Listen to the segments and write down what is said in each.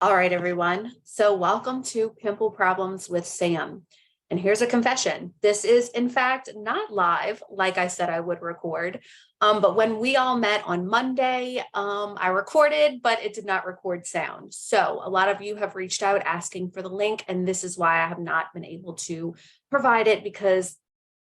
All right, everyone. So welcome to Pimple Problems with Sam. And here's a confession. This is, in fact, not live, like I said I would record. But when we all met on Monday, I recorded, but it did not record sound. So a lot of you have reached out asking for the link, and this is why I have not been able to provide it because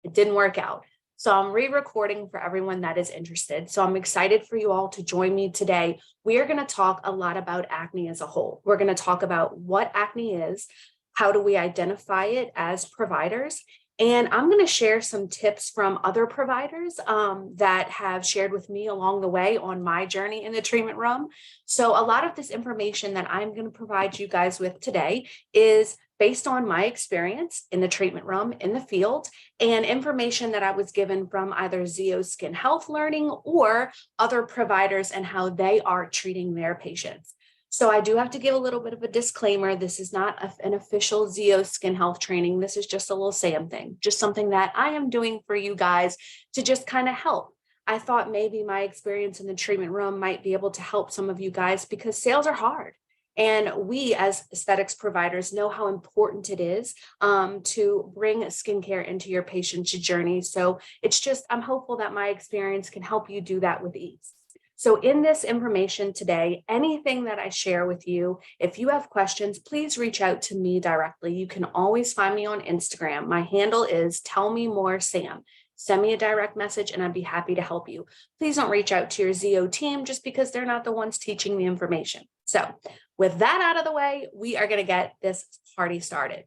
it didn't work out. So I'm re-recording for everyone that is interested. So I'm excited for you all to join me today. We are going to talk a lot about acne as a whole. We're going to talk about what acne is, how do we identify it as providers, and I'm going to share some tips from other providers that have shared with me along the way on my journey in the treatment room. So a lot of this information that I'm going to provide you guys with today is based on my experience in the treatment room, in the field, and information that I was given from either ZO Skin Health Learning or other providers and how they are treating their patients. So I do have to give a little bit of a disclaimer. This is not an official ZO Skin Health training. This is just a little Sam thing, just something that I am doing for you guys to just kind of help. I thought maybe my experience in the treatment room might be able to help some of you guys because sales are hard. And we as aesthetics providers know how important it is to bring skincare into your patient's journey. So it's just, I'm hopeful that my experience can help you do that with ease. So in this information today, anything that I share with you, if you have questions, please reach out to me directly. You can always find me on Instagram. My handle is Tell Me More Sam. Send me a direct message and I'd be happy to help you. Please don't reach out to your ZO team just because they're not the ones teaching the information. So with that out of the way, we are going to get this party started.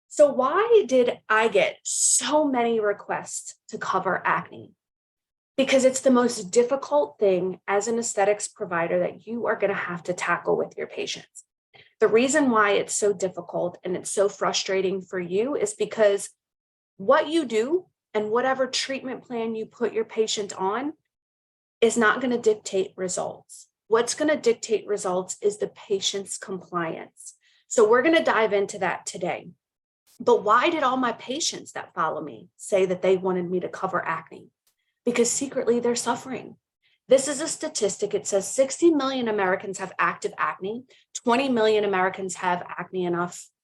So why did I get so many requests to cover acne? Because it's the most difficult thing as an aesthetics provider that you are going to have to tackle with your patients. The reason why it's so difficult and it's so frustrating for you is because what you do and whatever treatment plan you put your patient on is not going to dictate results. What's going to dictate results is the patient's compliance. So we're going to dive into that today. But why did all my patients that follow me say that they wanted me to cover acne? Because secretly they're suffering. This is a statistic. It says 60 million Americans have active acne. 20 million Americans have acne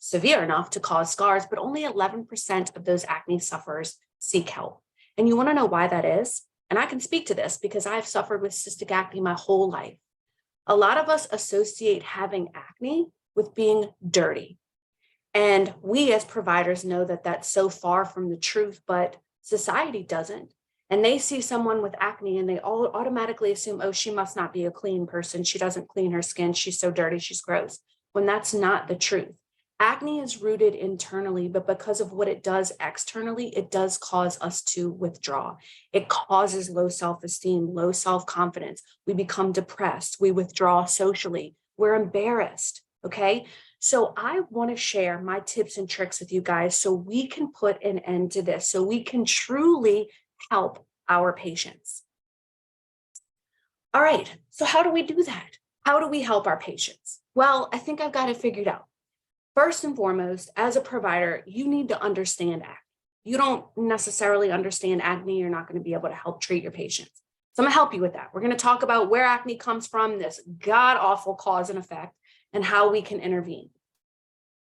severe enough to cause scars, but only 11% of those acne sufferers seek help. And you want to know why that is? And I can speak to this because I've suffered with cystic acne my whole life. A lot of us associate having acne with being dirty. And we as providers know that that's so far from the truth, but society doesn't. And they see someone with acne and they all automatically assume, oh, she must not be a clean person. She doesn't clean her skin. She's so dirty. She's gross. When that's not the truth. Acne is rooted internally, but because of what it does externally, it does cause us to withdraw. It causes low self-esteem, low self-confidence. We become depressed. We withdraw socially. We're embarrassed. Okay. So I want to share my tips and tricks with you guys so we can put an end to this, so we can truly help our patients. All right. So how do we do that? How do we help our patients? Well, I think I've got it figured out. First and foremost, as a provider, you need to understand acne. You don't necessarily understand acne, you're not going to be able to help treat your patients. So I'm going to help you with that. We're going to talk about where acne comes from, this god-awful cause and effect, and how we can intervene.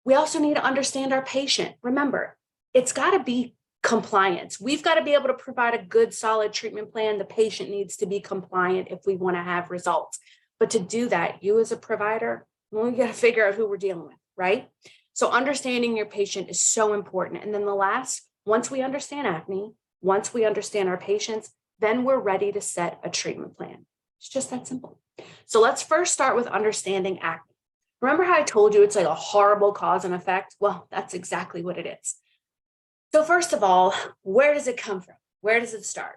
We also need to understand our patient. Remember, it's got to be compliance. We've got to be able to provide a good, solid treatment plan. The patient needs to be compliant if we want to have results. But to do that, you as a provider, we got to figure out who we're dealing with. Right? So understanding your patient is so important. And then the last, once we understand acne, once we understand our patients, then we're ready to set a treatment plan. It's just that simple. So let's first start with understanding acne. Remember how I told you it's like a horrible cause and effect? Well, that's exactly what it is. So first of all, where does it come from? Where does it start?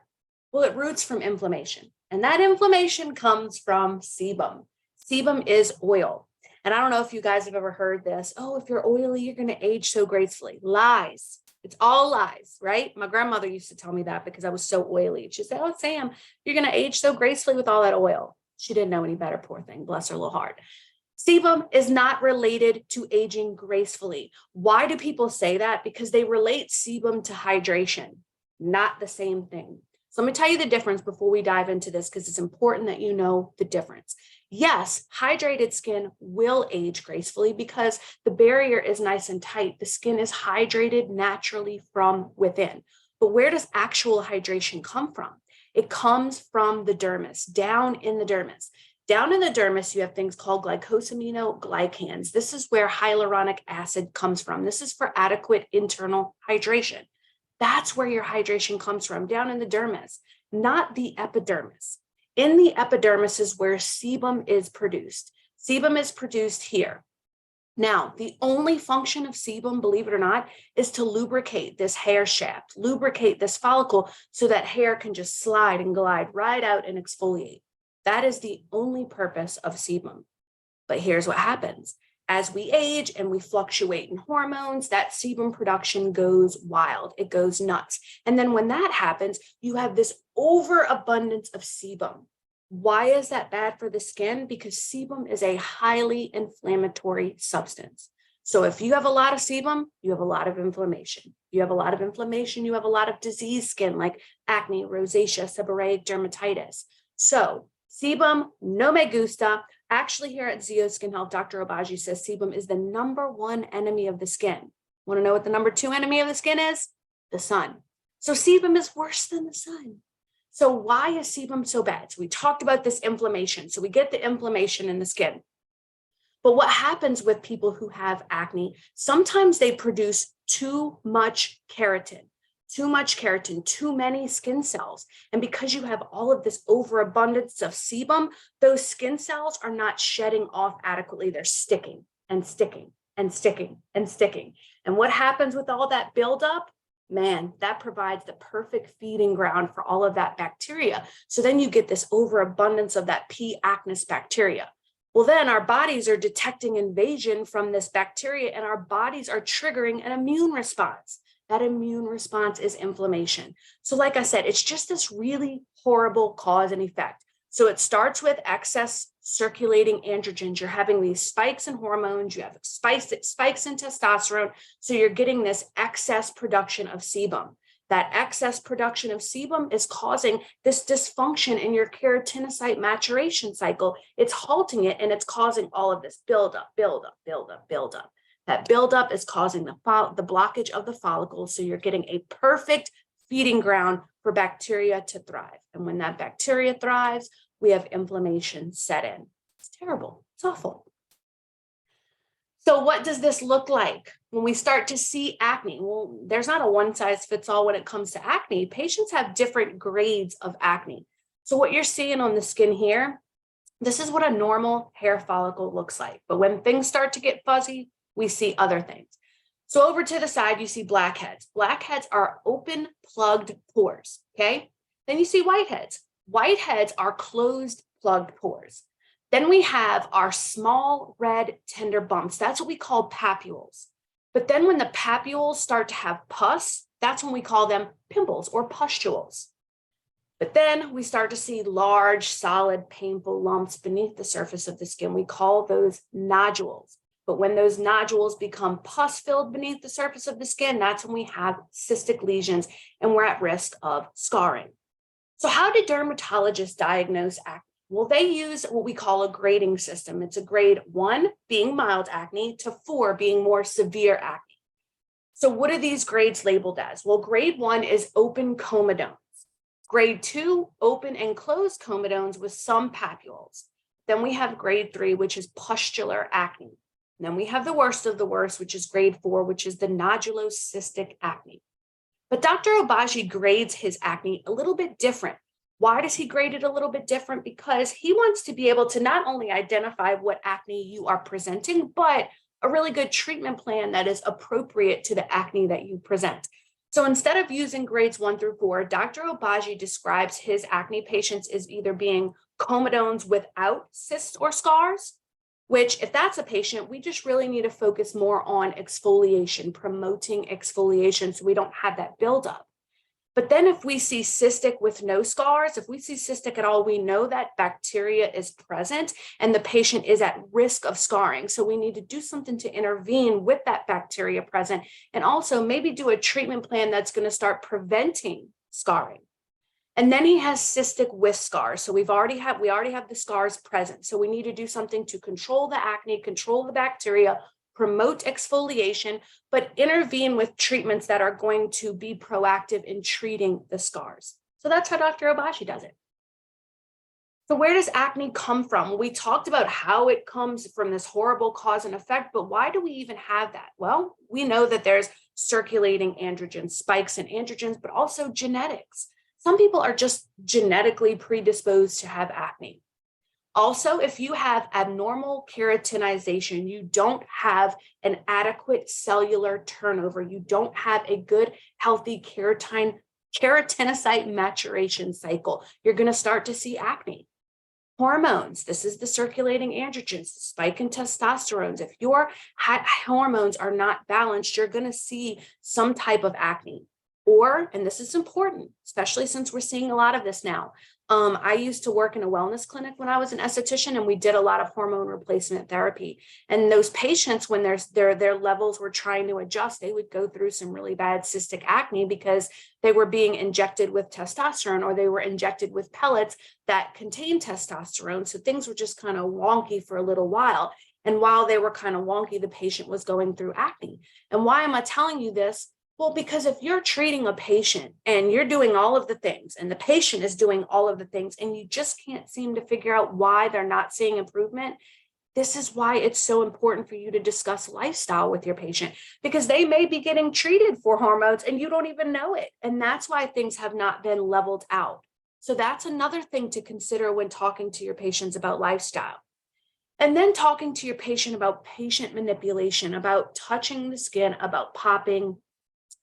Well, it roots from inflammation. And that inflammation comes from sebum. Sebum is oil. And I don't know if you guys have ever heard this. Oh, if you're oily, you're going to age so gracefully. Lies. It's all lies, right? My grandmother used to tell me that because I was so oily. She'd say, oh, Sam, you're going to age so gracefully with all that oil. She didn't know any better, poor thing. Bless her little heart. Sebum is not related to aging gracefully. Why do people say that? Because they relate sebum to hydration, not the same thing. So let me tell you the difference before we dive into this, because it's important that you know the difference. Yes, hydrated skin will age gracefully because the barrier is nice and tight. The skin is hydrated naturally from within. But where does actual hydration come from? It comes from the dermis, down in the dermis. Down in the dermis, you have things called glycosaminoglycans. This is where hyaluronic acid comes from. This is for adequate internal hydration. That's where your hydration comes from, down in the dermis, not the epidermis. In the epidermis is where sebum is produced. Sebum is produced here. Now, the only function of sebum, believe it or not, is to lubricate this hair shaft, lubricate this follicle so that hair can just slide and glide right out and exfoliate. That is the only purpose of sebum. But here's what happens. As we age and we fluctuate in hormones, that sebum production goes wild. It goes nuts. And then when that happens, you have this overabundance of sebum. Why is that bad for the skin? Because sebum is a highly inflammatory substance. So if you have a lot of sebum, you have a lot of inflammation. You have a lot of inflammation, you have a lot of diseased skin like acne, rosacea, seborrheic dermatitis. So sebum, no me gusta. Actually, here at Zio Skin Health, Dr. Obagi says sebum is the #1 enemy of the skin. Want to know what the #2 enemy of the skin is? The sun. So sebum is worse than the sun. So why is sebum so bad? So we talked about this inflammation. So we get the inflammation in the skin. But what happens with people who have acne, sometimes they produce too much keratin, too many skin cells. And because you have all of this overabundance of sebum, those skin cells are not shedding off adequately. They're sticking and sticking and sticking and sticking. And what happens with all that buildup? Man, that provides the perfect feeding ground for all of that bacteria. So then you get this overabundance of that P. acnes bacteria. Well, then our bodies are detecting invasion from this bacteria and our bodies are triggering an immune response. That immune response is inflammation. So like I said, it's just this really horrible cause and effect. So it starts with excess circulating androgens. You're having these spikes in hormones, you have spikes in testosterone. So you're getting this excess production of sebum. That excess production of sebum is causing this dysfunction in your keratinocyte maturation cycle. It's halting it and it's causing all of this buildup. That buildup is causing the blockage of the follicle. So you're getting a perfect feeding ground for bacteria to thrive. And when that bacteria thrives, we have inflammation set in. It's terrible. It's awful. So what does this look like when we start to see acne? Well, there's not a one size fits all when it comes to acne. Patients have different grades of acne. So what you're seeing on the skin here, this is what a normal hair follicle looks like. But when things start to get fuzzy, we see other things. So over to the side, you see blackheads. Blackheads are open, plugged pores, okay? Then you see whiteheads. Whiteheads are closed, plugged pores. Then we have our small red tender bumps. That's what we call papules. But then when the papules start to have pus, that's when we call them pimples or pustules. But then we start to see large, solid, painful lumps beneath the surface of the skin. We call those nodules. But when those nodules become pus-filled beneath the surface of the skin, that's when we have cystic lesions and we're at risk of scarring. So how do dermatologists diagnose acne? Well, they use what we call a grading system. It's a grade 1 being mild acne to 4 being more severe acne. So what are these grades labeled as? Well, grade 1 is open comedones. Grade 2, open and closed comedones with some papules. Then we have grade 3, which is pustular acne. And then we have the worst of the worst, which is grade 4, which is the nodulocystic acne. But Dr. Obagi grades his acne a little bit different. Why does he grade it a little bit different? Because he wants to be able to not only identify what acne you are presenting, but a really good treatment plan that is appropriate to the acne that you present. So instead of using grades 1 through 4, Dr. Obagi describes his acne patients as either being comedones without cysts or scars, which if that's a patient, we just really need to focus more on exfoliation, promoting exfoliation so we don't have that buildup. But then if we see cystic with no scars, if we see cystic at all, we know that bacteria is present and the patient is at risk of scarring. So we need to do something to intervene with that bacteria present and also maybe do a treatment plan that's going to start preventing scarring. And then he has cystic with scars. So we already have the scars present. So we need to do something to control the acne, control the bacteria, promote exfoliation, but intervene with treatments that are going to be proactive in treating the scars. So that's how Dr. Obashi does it. So where does acne come from? We talked about how it comes from this horrible cause and effect, but why do we even have that? Well, we know that there's circulating androgens, spikes in androgens, but also genetics. Some people are just genetically predisposed to have acne. Also, if you have abnormal keratinization, you don't have an adequate cellular turnover, you don't have a good, healthy keratinocyte maturation cycle, you're going to start to see acne. Hormones, this is the circulating androgens, the spike in testosterone. If your hormones are not balanced, you're going to see some type of acne. Or, and this is important, especially since we're seeing a lot of this now. I used to work in a wellness clinic when I was an esthetician, and we did a lot of hormone replacement therapy. And those patients, when their levels were trying to adjust, they would go through some really bad cystic acne because they were being injected with testosterone, or they were injected with pellets that contained testosterone. So things were just kind of wonky for a little while. And while they were kind of wonky, the patient was going through acne. And why am I telling you this? Well, because if you're treating a patient and you're doing all of the things and the patient is doing all of the things and you just can't seem to figure out why they're not seeing improvement, this is why it's so important for you to discuss lifestyle with your patient, because they may be getting treated for hormones and you don't even know it. And that's why things have not been leveled out. So that's another thing to consider when talking to your patients about lifestyle. And then talking to your patient about patient manipulation, about touching the skin, about popping.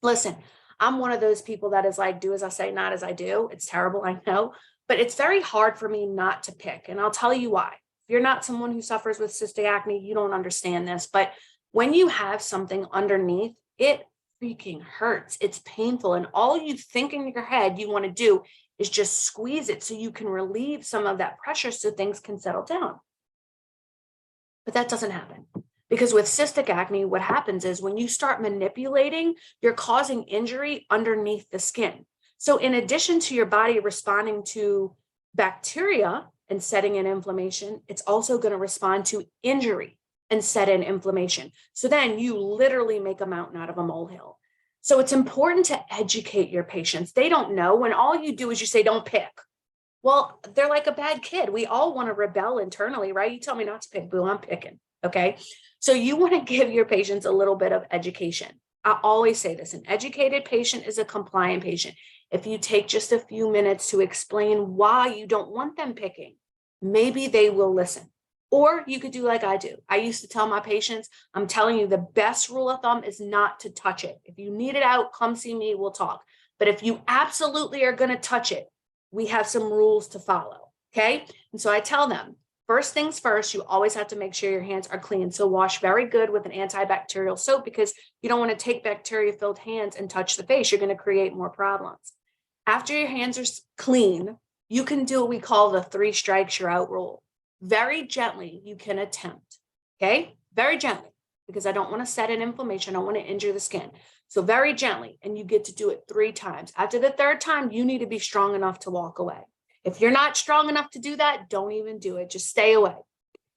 Listen, I'm one of those people that is like, do as I say, not as I do. It's terrible, I know, but it's very hard for me not to pick. And I'll tell you why. If you're not someone who suffers with cystic acne, you don't understand this. But when you have something underneath, it freaking hurts. It's painful. And all you think in your head you want to do is just squeeze it so you can relieve some of that pressure so things can settle down. But that doesn't happen. Because with cystic acne, what happens is when you start manipulating, you're causing injury underneath the skin. So in addition to your body responding to bacteria and setting in inflammation, it's also going to respond to injury and set in inflammation. So then you literally make a mountain out of a molehill. So it's important to educate your patients. They don't know when all you do is you say, don't pick. Well, they're like a bad kid. We all want to rebel internally, right? You tell me not to pick, boo, I'm picking. Okay. So you want to give your patients a little bit of education. I always say this, an educated patient is a compliant patient. If you take just a few minutes to explain why you don't want them picking, maybe they will listen. Or you could do like I do. I used to tell my patients, I'm telling you, the best rule of thumb is not to touch it. If you need it out, come see me, we'll talk. But if you absolutely are going to touch it, we have some rules to follow. Okay. And so I tell them, first things first, you always have to make sure your hands are clean. So wash very good with an antibacterial soap, because you don't want to take bacteria-filled hands and touch the face. You're going to create more problems. After your hands are clean, you can do what we call the 3 strikes you're out rule. Very gently, you can attempt. Okay? Very gently, because I don't want to set an inflammation. I don't want to injure the skin. So very gently, and you get to do it 3 times. After the 3rd time, you need to be strong enough to walk away. If you're not strong enough to do that, don't even do it. Just stay away.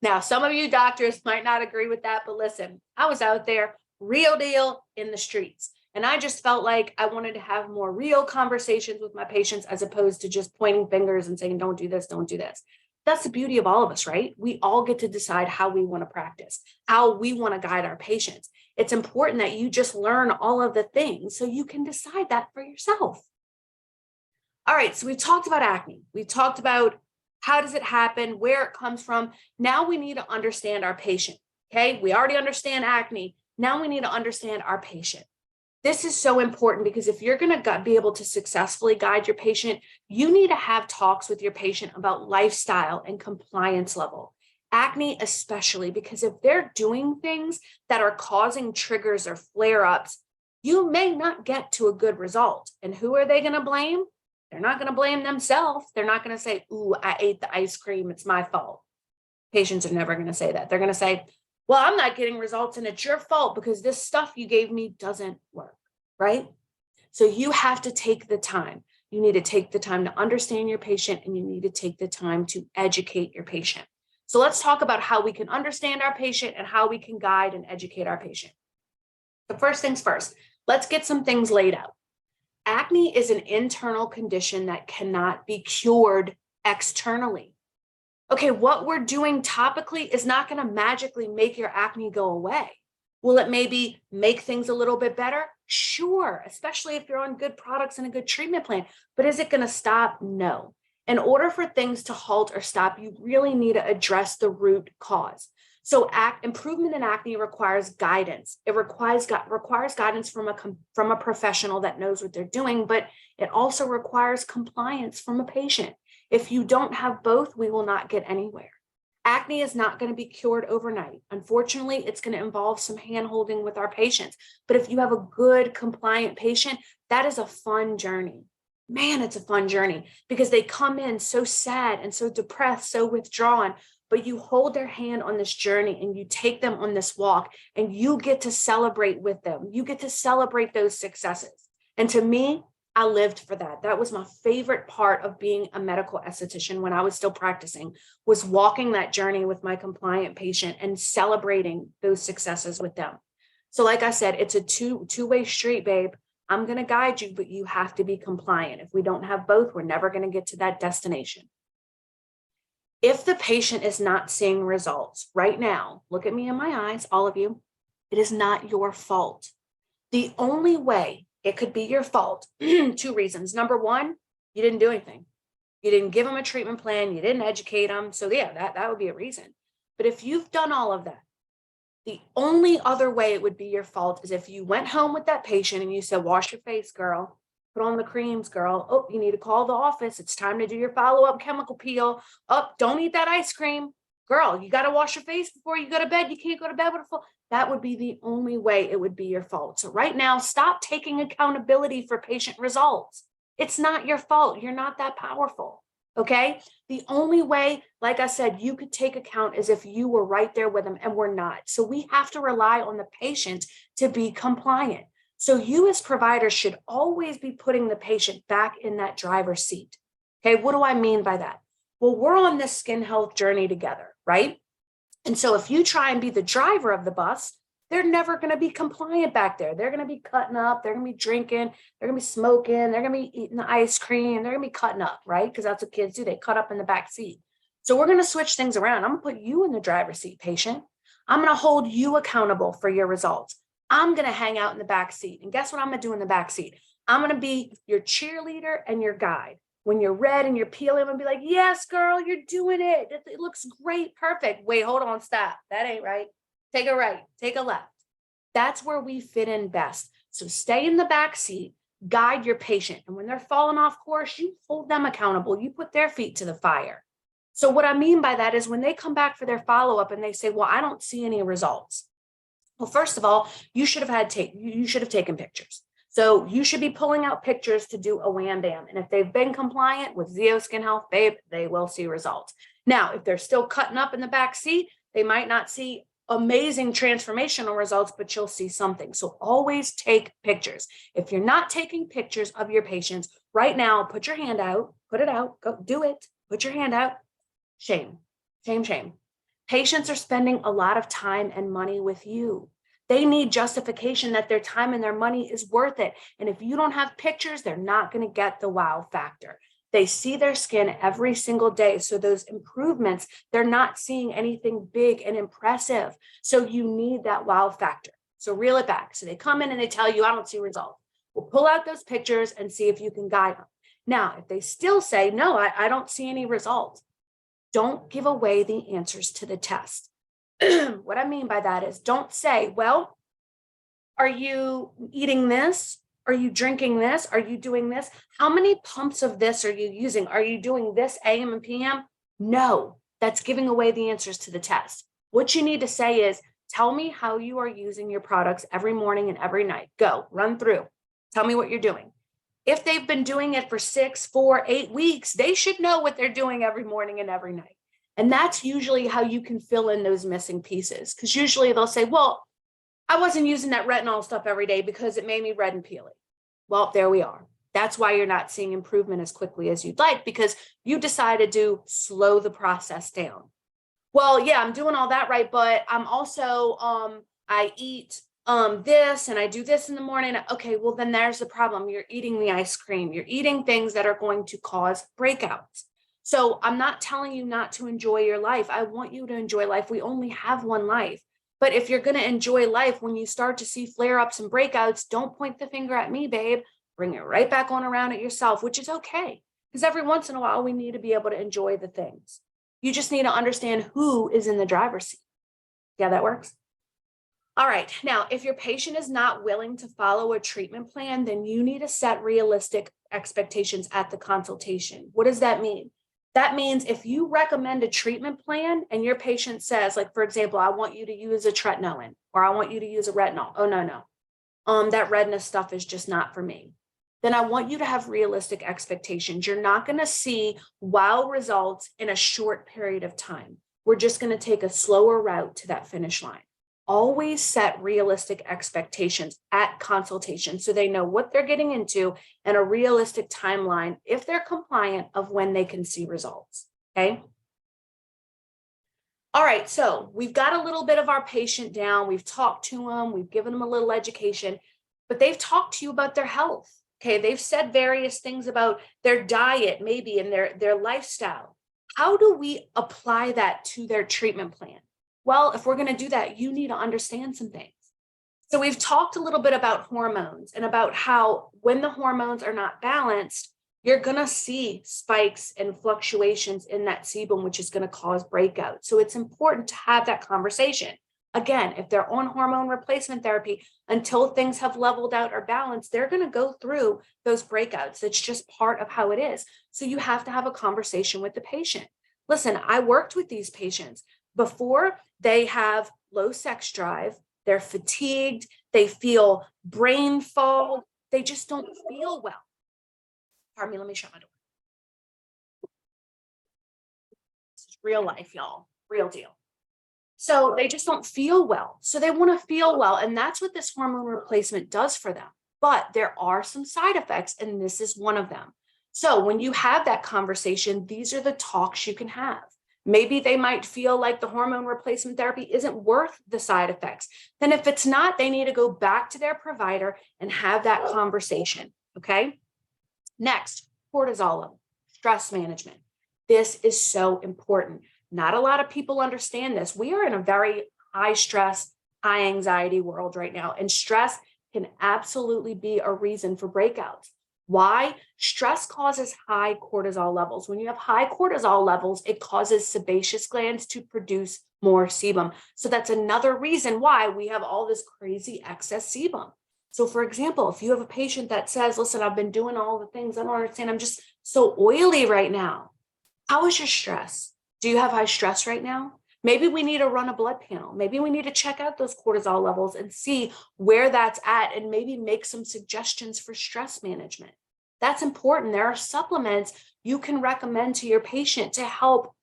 Now, some of you doctors might not agree with that, but listen, I was out there, real deal, in the streets. And I just felt like I wanted to have more real conversations with my patients as opposed to just pointing fingers and saying, don't do this, don't do this. That's the beauty of all of us, right? We all get to decide how we want to practice, how we want to guide our patients. It's important that you just learn all of the things so you can decide that for yourself. All right, so we've talked about acne. We've talked about how does it happen, where it comes from. Now we need to understand our patient, okay? We already understand acne. Now we need to understand our patient. This is so important because if you're going to be able to successfully guide your patient, you need to have talks with your patient about lifestyle and compliance level. Acne especially, because if they're doing things that are causing triggers or flare-ups, you may not get to a good result. And who are they going to blame? They're not going to blame themselves. They're not going to say, ooh, I ate the ice cream, it's my fault. Patients are never going to say that. They're going to say, well, I'm not getting results and it's your fault because this stuff you gave me doesn't work, right? So you have to take the time. You need to take the time to understand your patient, and you need to take the time to educate your patient. So let's talk about how we can understand our patient and how we can guide and educate our patient. The first things first, let's get some things laid out. Acne is an internal condition that cannot be cured externally. Okay, what we're doing topically is not going to magically make your acne go away. Will it maybe make things a little bit better? Sure, especially if you're on good products and a good treatment plan. But is it going to stop? No. In order for things to halt or stop, you really need to address the root cause. So improvement in acne requires guidance. It requires guidance from a professional that knows what they're doing, but it also requires compliance from a patient. If you don't have both, we will not get anywhere. Acne is not going to be cured overnight. Unfortunately, it's going to involve some hand-holding with our patients. But if you have a good, compliant patient, that is a fun journey. Man, it's a fun journey because they come in so sad and so depressed, so withdrawn, but you hold their hand on this journey and you take them on this walk and you get to celebrate with them. You get to celebrate those successes. And to me, I lived for that. That was my favorite part of being a medical esthetician when I was still practicing, was walking that journey with my compliant patient and celebrating those successes with them. So like I said, it's a two-way street, babe. I'm going to guide you, but you have to be compliant. If we don't have both, we're never going to get to that destination. If the patient is not seeing results right now, look at me in my eyes, all of you, it is not your fault. The only way it could be your fault, two reasons. Number one, you didn't do anything. You didn't give them a treatment plan. You didn't educate them. So yeah, that would be a reason. But if you've done all of that, the only other way it would be your fault is if you went home with that patient and you said, wash your face, girl. Put on the creams, girl. Oh, you need to call the office. It's time to do your follow-up chemical peel. Oh, don't eat that ice cream. Girl, you got to wash your face before you go to bed. You can't go to bed with a full. That would be the only way it would be your fault. So right now, stop taking accountability for patient results. It's not your fault. You're not that powerful. Okay? The only way, like I said, you could take account is if you were right there with them, and we're not. So we have to rely on the patient to be compliant. So you as providers should always be putting the patient back in that driver's seat. Okay, what do I mean by that? Well, we're on this skin health journey together, right? And so if you try and be the driver of the bus, they're never going to be compliant back there. They're going to be cutting up. They're going to be drinking. They're going to be smoking. They're going to be eating the ice cream. They're going to be cutting up, right? Because that's what kids do. They cut up in the back seat. So we're going to switch things around. I'm going to put you in the driver's seat, patient. I'm going to hold you accountable for your results. I'm going to hang out in the back seat. And guess what I'm going to do in the back seat? I'm going to be your cheerleader and your guide. When you're red and you're peeling, I'm going to be like, yes, girl, you're doing it. It looks great. Perfect. Wait, hold on. Stop. That ain't right. Take a right. Take a left. That's where we fit in best. So stay in the back seat, guide your patient. And when they're falling off course, you hold them accountable. You put their feet to the fire. So what I mean by that is when they come back for their follow-up and they say, well, I don't see any results. Well, first of all, you should have taken pictures. So you should be pulling out pictures to do a wham bam. And if they've been compliant with Zeo Skin Health, babe, they will see results. Now, if they're still cutting up in the back seat, they might not see amazing transformational results, but you'll see something. So always take pictures. If you're not taking pictures of your patients right now, put your hand out, put it out, go do it, put your hand out. Shame, shame, shame. Patients are spending a lot of time and money with you. They need justification that their time and their money is worth it. And if you don't have pictures, they're not going to get the wow factor. They see their skin every single day. So those improvements, they're not seeing anything big and impressive. So you need that wow factor. So reel it back. So they come in and they tell you, I don't see results. We'll pull out those pictures and see if you can guide them. Now, if they still say, no, I don't see any results, don't give away the answers to the test. What I mean by that is don't say, well, are you eating this? Are you drinking this? Are you doing this? How many pumps of this are you using? Are you doing this AM and PM? No, that's giving away the answers to the test. What you need to say is, tell me how you are using your products every morning and every night. Go, run through. Tell me what you're doing. If they've been doing it for 6, 4, 8 weeks, they should know what they're doing every morning and every night. And that's usually how you can fill in those missing pieces. Because usually they'll say, well, I wasn't using that retinol stuff every day because it made me red and peely. Well, there we are. That's why you're not seeing improvement as quickly as you'd like, because you decided to slow the process down. Well, yeah, I'm doing all that right, but I'm also I eat this and I do this in the morning. Okay, well then there's the problem. You're eating the ice cream. You're eating things that are going to cause breakouts. So I'm not telling you not to enjoy your life. I want you to enjoy life. We only have one life. But if you're going to enjoy life, when you start to see flare-ups and breakouts, don't point the finger at me, babe. Bring it right back on around at yourself, which is okay. Because every once in a while, we need to be able to enjoy the things. You just need to understand who is in the driver's seat. Yeah, that works. All right. Now, if your patient is not willing to follow a treatment plan, then you need to set realistic expectations at the consultation. What does that mean? That means if you recommend a treatment plan and your patient says, like, for example, I want you to use a tretinoin or I want you to use a retinol. Oh, no. That redness stuff is just not for me. Then I want you to have realistic expectations. You're not going to see wow results in a short period of time. We're just going to take a slower route to that finish line. Always set realistic expectations at consultation so they know what they're getting into and a realistic timeline, if they're compliant, of when they can see results. Okay. All right. So we've got a little bit of our patient down. We've talked to them. We've given them a little education, but they've talked to you about their health. Okay. They've said various things about their diet, maybe, and their lifestyle. How do we apply that to their treatment plan? Well, if we're going to do that, you need to understand some things. So we've talked a little bit about hormones and about how when the hormones are not balanced, you're going to see spikes and fluctuations in that sebum, which is going to cause breakouts. So it's important to have that conversation. Again, if they're on hormone replacement therapy, until things have leveled out or balanced, they're going to go through those breakouts. It's just part of how it is. So you have to have a conversation with the patient. Listen, I worked with these patients before. They have low sex drive, they're fatigued, they feel brain fog, they just don't feel well. Pardon me, let me shut my door. This is real life, y'all, real deal. So they just don't feel well. So they want to feel well. And that's what this hormone replacement does for them. But there are some side effects, and this is one of them. So when you have that conversation, these are the talks you can have. Maybe they might feel like the hormone replacement therapy isn't worth the side effects. Then if it's not, they need to go back to their provider and have that conversation, okay? Next, cortisol level, stress management. This is so important. Not a lot of people understand this. We are in a very high stress, high anxiety world right now, and stress can absolutely be a reason for breakouts. Why? Stress causes high cortisol levels. When you have high cortisol levels, it causes sebaceous glands to produce more sebum. So that's another reason why we have all this crazy excess sebum. So for example, if you have a patient that says, listen, I've been doing all the things, I don't understand, I'm just so oily right now. How is your stress? Do you have high stress right now? Maybe we need to run a blood panel. Maybe we need to check out those cortisol levels and see where that's at and maybe make some suggestions for stress management. That's important. There are supplements you can recommend to your patient to help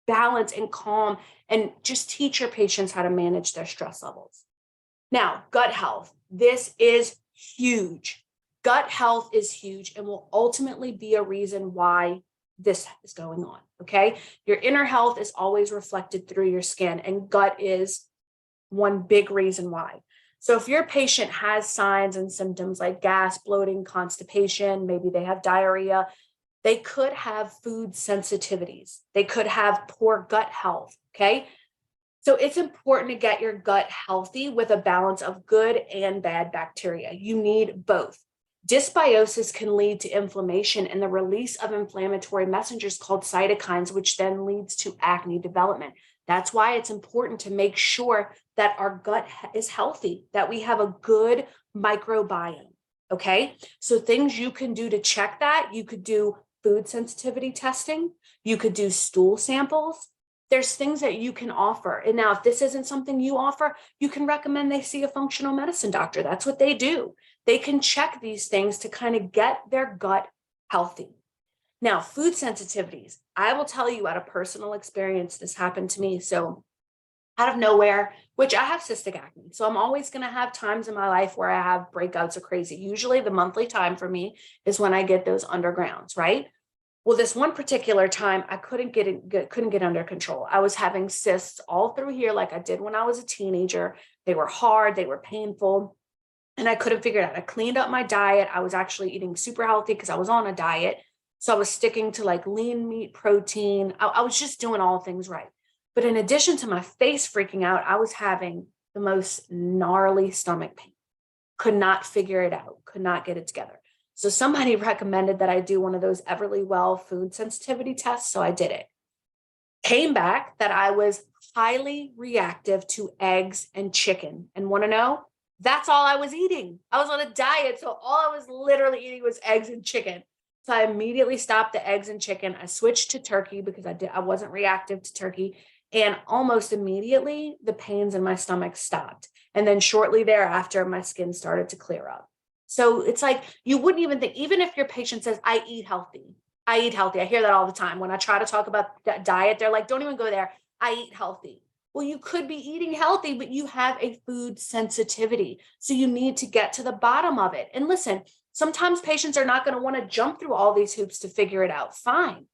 balance and calm and just teach your patients how to manage their stress levels. Now, gut health. This is huge. Gut health is huge and will ultimately be a reason why this is going on, okay? Your inner health is always reflected through your skin, and gut is one big reason why. So if your patient has signs and symptoms like gas, bloating, constipation, maybe they have diarrhea, they could have food sensitivities. They could have poor gut health, okay? So it's important to get your gut healthy with a balance of good and bad bacteria. You need both. Dysbiosis can lead to inflammation and the release of inflammatory messengers called cytokines, which then leads to acne development. That's why it's important to make sure that our gut is healthy, that we have a good microbiome, okay? So things you can do to check that, you could do food sensitivity testing, you could do stool samples. There's things that you can offer. And now if this isn't something you offer, you can recommend they see a functional medicine doctor. That's what they do. They can check these things to kind of get their gut healthy. Now, food sensitivities, I will tell you out of personal experience, this happened to me. So out of nowhere, which I have cystic acne. So I'm always going to have times in my life where I have breakouts of crazy. Usually the monthly time for me is when I get those undergrounds, right? Well, this one particular time, I couldn't get under control. I was having cysts all through here, like I did when I was a teenager. They were hard, they were painful, and I couldn't figure it out. I cleaned up my diet. I was actually eating super healthy because I was on a diet. So I was sticking to like lean meat, protein. I was just doing all things right. But in addition to my face freaking out, I was having the most gnarly stomach pain. Could not figure it out, could not get it together. So somebody recommended that I do one of those Everlywell food sensitivity tests. So I did it. Came back that I was highly reactive to eggs and chicken. And want to know? That's all I was eating. I was on a diet. So all I was literally eating was eggs and chicken. So I immediately stopped the eggs and chicken. I switched to turkey because I wasn't reactive to turkey. And almost immediately, the pains in my stomach stopped. And then shortly thereafter, my skin started to clear up. So it's like, you wouldn't even think, even if your patient says, I eat healthy. I eat healthy. I hear that all the time. When I try to talk about that diet, they're like, don't even go there. I eat healthy. Well, you could be eating healthy, but you have a food sensitivity. So you need to get to the bottom of it. And listen, sometimes patients are not going to want to jump through all these hoops to figure it out. Fine.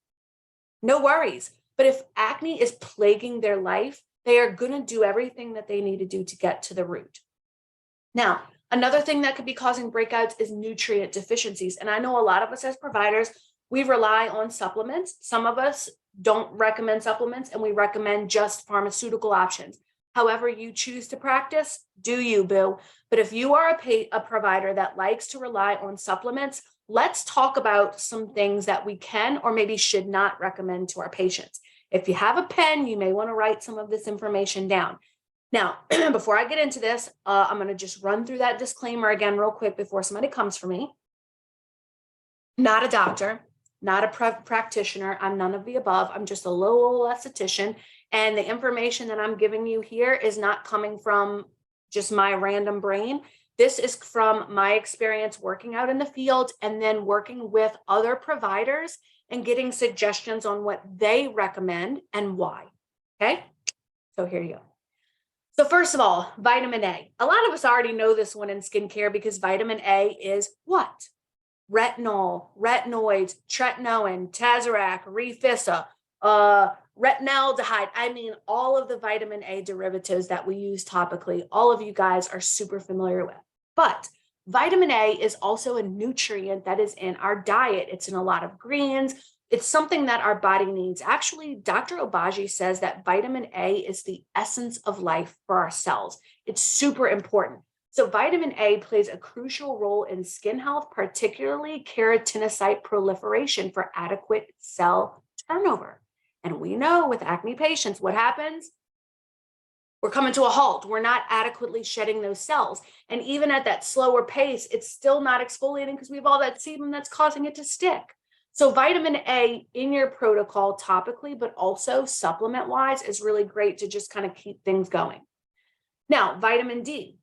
No worries. But if acne is plaguing their life, they are going to do everything that they need to do to get to the root. Now, another thing that could be causing breakouts is nutrient deficiencies. And I know a lot of us as providers, we rely on supplements. Some of us don't recommend supplements and we recommend just pharmaceutical options. However you choose to practice, do you, boo. But if you are a provider that likes to rely on supplements, let's talk about some things that we can or maybe should not recommend to our patients. If you have a pen, you may want to write some of this information down. Now, before I get into this, I'm going to just run through that disclaimer again real quick before somebody comes for me. Not a doctor, not a practitioner. I'm none of the above. I'm just a little esthetician. And the information that I'm giving you here is not coming from just my random brain. This is from my experience working out in the field and then working with other providers and getting suggestions on what they recommend and why. Okay, so here you go. So first of all, vitamin A. A lot of us already know this one in skincare because vitamin A is what? Retinol, retinoids, tretinoin, Tazorac, Refissa, retinaldehyde. I mean, all of the vitamin A derivatives that we use topically, all of you guys are super familiar with. But vitamin A is also a nutrient that is in our diet. It's in a lot of greens. It's something that our body needs. Actually, Dr. Obagi says that vitamin A is the essence of life for our cells. It's super important. So vitamin A plays a crucial role in skin health, particularly keratinocyte proliferation for adequate cell turnover. And we know with acne patients, what happens? We're coming to a halt. We're not adequately shedding those cells. And even at that slower pace, it's still not exfoliating because we have all that sebum that's causing it to stick. So vitamin A in your protocol topically, but also supplement-wise is really great to just kind of keep things going. Now, vitamin D.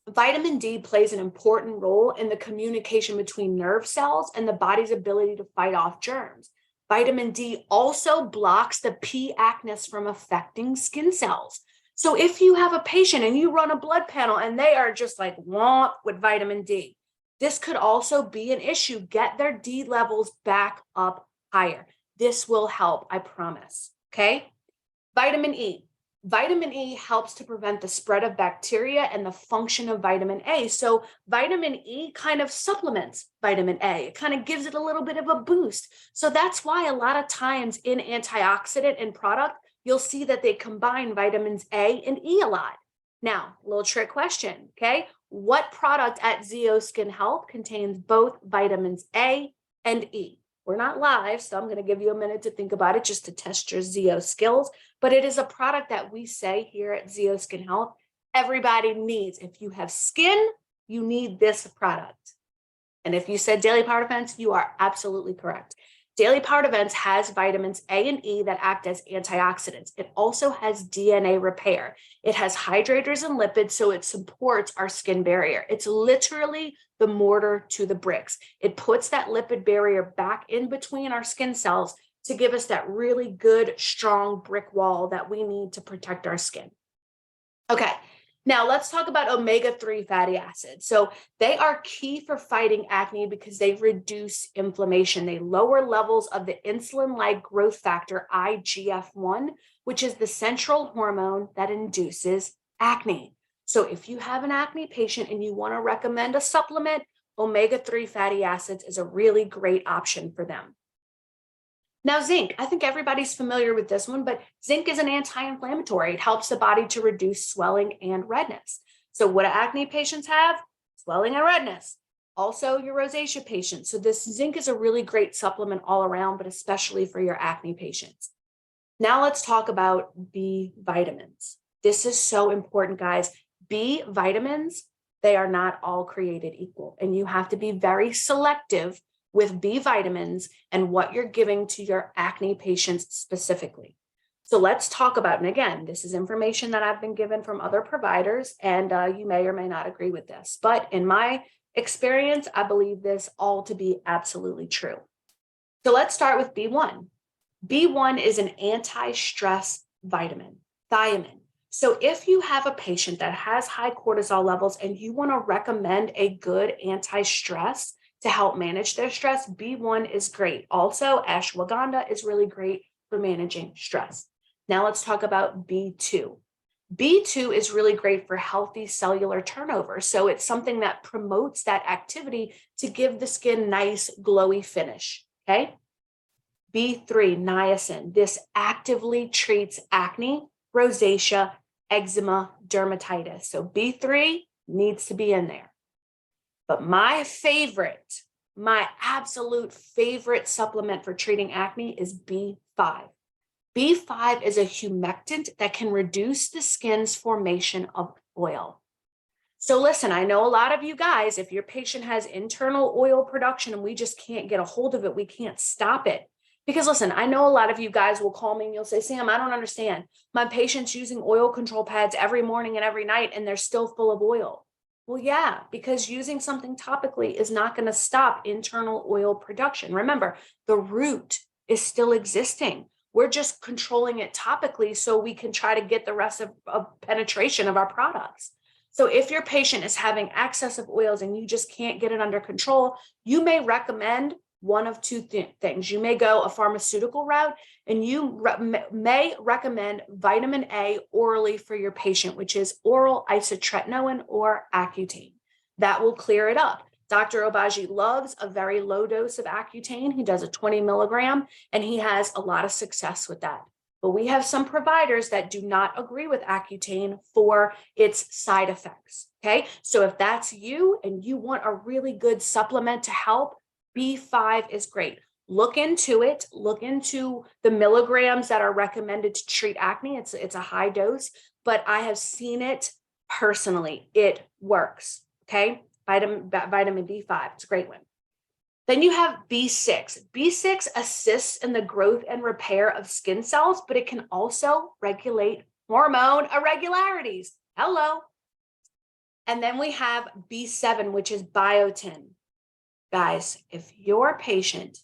Vitamin D plays an important role in the communication between nerve cells and the body's ability to fight off germs. Vitamin D also blocks the P. acnes from affecting skin cells. So if you have a patient and you run a blood panel and they are just like womp with vitamin D, this could also be an issue. Get their D levels back up higher. This will help, I promise. Okay. Vitamin E. Vitamin E helps to prevent the spread of bacteria and the function of vitamin A. So vitamin E kind of supplements vitamin A. It kind of gives it a little bit of a boost. So that's why a lot of times in antioxidant and product, you'll see that they combine vitamins A and E a lot. Now, little trick question, okay? What product at Zeo Skin Health contains both vitamins A and E? We're not live, so I'm going to give you a minute to think about it just to test your Zeo skills. But it is a product that we say here at Zeo Skin Health, everybody needs. If you have skin, you need this product. And if you said Daily Power Defense, you are absolutely correct. Daily Power Defense has vitamins A and E that act as antioxidants. It also has DNA repair. It has hydrators and lipids, so it supports our skin barrier. It's literally the mortar to the bricks. It puts that lipid barrier back in between our skin cells to give us that really good, strong brick wall that we need to protect our skin. Okay, now let's talk about omega-3 fatty acids. So they are key for fighting acne because they reduce inflammation. They lower levels of the insulin-like growth factor IGF-1, which is the central hormone that induces acne. So if you have an acne patient and you want to recommend a supplement, omega-3 fatty acids is a really great option for them. Now, zinc, I think everybody's familiar with this one, but zinc is an anti-inflammatory. It helps the body to reduce swelling and redness. So what do acne patients have? Swelling and redness. Also your rosacea patients. So this zinc is a really great supplement all around, but especially for your acne patients. Now let's talk about B vitamins. This is so important, guys. B vitamins, they are not all created equal, and you have to be very selective with B vitamins and what you're giving to your acne patients specifically. So let's talk about, and again, this is information that I've been given from other providers, and you may or may not agree with this, but in my experience, I believe this all to be absolutely true. So let's start with B1. B1 is an anti-stress vitamin, thiamine. So if you have a patient that has high cortisol levels and you want to recommend a good anti-stress to help manage their stress, B1 is great. Also, ashwagandha is really great for managing stress. Now let's talk about B2. B2 is really great for healthy cellular turnover. So it's something that promotes that activity to give the skin nice, glowy finish. Okay. B3, niacin. This actively treats acne, rosacea, eczema, dermatitis. So B3 needs to be in there. But my absolute favorite supplement for treating acne is B5. B5 is a humectant that can reduce the skin's formation of oil. So listen, I know a lot of you guys, if your patient has internal oil production and we just can't get a hold of it, we can't stop it. Because listen, I know a lot of you guys will call me and you'll say, Sam, I don't understand. My patient's using oil control pads every morning and every night and they're still full of oil. Well, yeah, because using something topically is not going to stop internal oil production. Remember, the root is still existing. We're just controlling it topically so we can try to get the rest of penetration of our products. So if your patient is having excess of oils and you just can't get it under control, you may recommend one of two things. You may go a pharmaceutical route and you may recommend vitamin A orally for your patient, which is oral isotretinoin or Accutane. That will clear it up. Dr. Obagi loves a very low dose of Accutane. He does a 20 milligram and he has a lot of success with that. But we have some providers that do not agree with Accutane for its side effects. Okay. So if that's you and you want a really good supplement to help, B5 is great. Look into it. Look into the milligrams that are recommended to treat acne. It's a high dose, but I have seen it personally. It works. Okay. Vitamin B5. It's a great one. Then you have B6. B6 assists in the growth and repair of skin cells, but it can also regulate hormone irregularities. Hello. And then we have B7, which is biotin. Guys, if your patient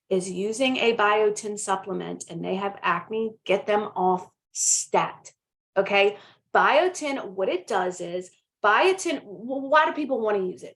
is using a biotin supplement and they have acne, get them off stat. Okay. Biotin, what it does is biotin, why do people want to use it?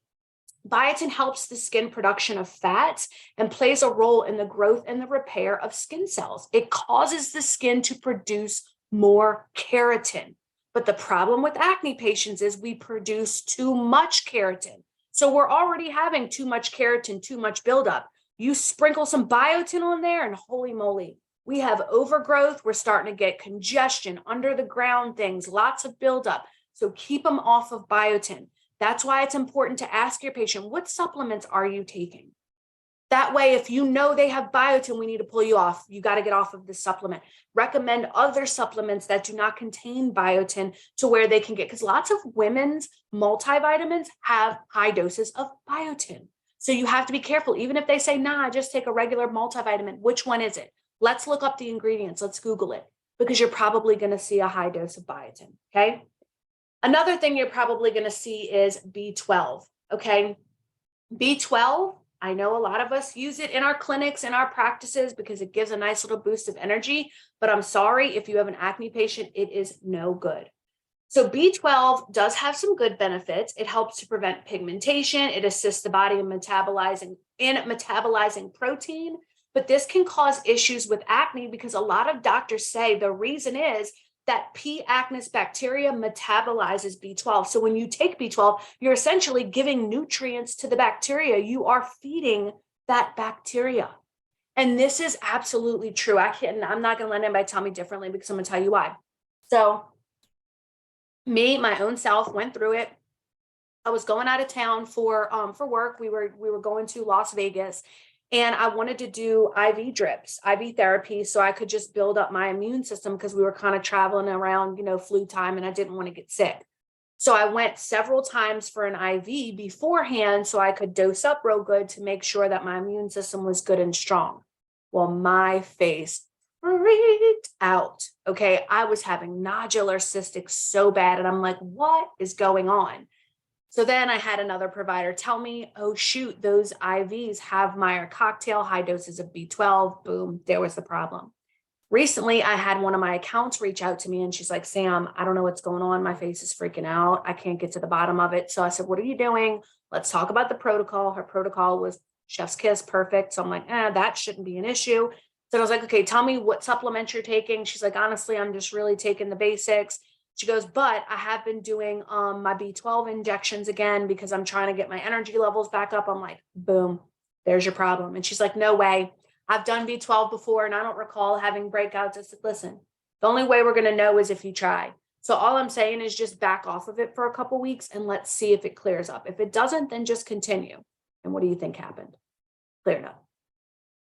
Biotin helps the skin production of fats and plays a role in the growth and the repair of skin cells. It causes the skin to produce more keratin. But the problem with acne patients is we produce too much keratin. So we're already having too much keratin, too much buildup. You sprinkle some biotin on there and holy moly, we have overgrowth. We're starting to get congestion, under the ground things, lots of buildup. So keep them off of biotin. That's why it's important to ask your patient, what supplements are you taking? That way, if you know they have biotin, we need to pull you off. You got to get off of this supplement. Recommend other supplements that do not contain biotin to where they can get, because lots of women's multivitamins have high doses of biotin. So you have to be careful. Even if they say, nah, I just take a regular multivitamin, which one is it? Let's look up the ingredients. Let's Google it, because you're probably going to see a high dose of biotin. Okay. Another thing you're probably going to see is B12. Okay. B12, I know a lot of us use it in our clinics, in our practices, because it gives a nice little boost of energy, but I'm sorry, if you have an acne patient, it is no good. So B12 does have some good benefits. It helps to prevent pigmentation. It assists the body in metabolizing protein, but this can cause issues with acne because a lot of doctors say the reason is that P. acnes bacteria metabolizes B12. So when you take B12, you're essentially giving nutrients to the bacteria. You are feeding that bacteria. And this is absolutely true. I'm not going to let anybody tell me differently because I'm going to tell you why. So my own self went through it. I was going out of town for work. We were going to Las Vegas, and I wanted to do IV drips, IV therapy, so I could just build up my immune system because we were kind of traveling around, flu time, and I didn't want to get sick. So I went several times for an IV beforehand so I could dose up real good to make sure that my immune system was good and strong. Well, my face freaked out. Okay. I was having nodular cystic so bad. And I'm like, what is going on? So then I had another provider tell me, oh, shoot, those IVs have Meyer cocktail, high doses of B12. Boom, there was the problem. Recently, I had one of my accounts reach out to me and she's like, Sam, I don't know what's going on. My face is freaking out. I can't get to the bottom of it. So I said, what are you doing? Let's talk about the protocol. Her protocol was chef's kiss, perfect. So I'm like, that shouldn't be an issue. So I was like, okay, tell me what supplements you're taking. She's like, honestly, I'm just really taking the basics. She goes, but I have been doing my B12 injections again because I'm trying to get my energy levels back up. I'm like, boom, there's your problem. And she's like, no way. I've done B12 before and I don't recall having breakouts. I said, listen, the only way we're going to know is if you try. So all I'm saying is just back off of it for a couple weeks and let's see if it clears up. If it doesn't, then just continue. And what do you think happened? Cleared up.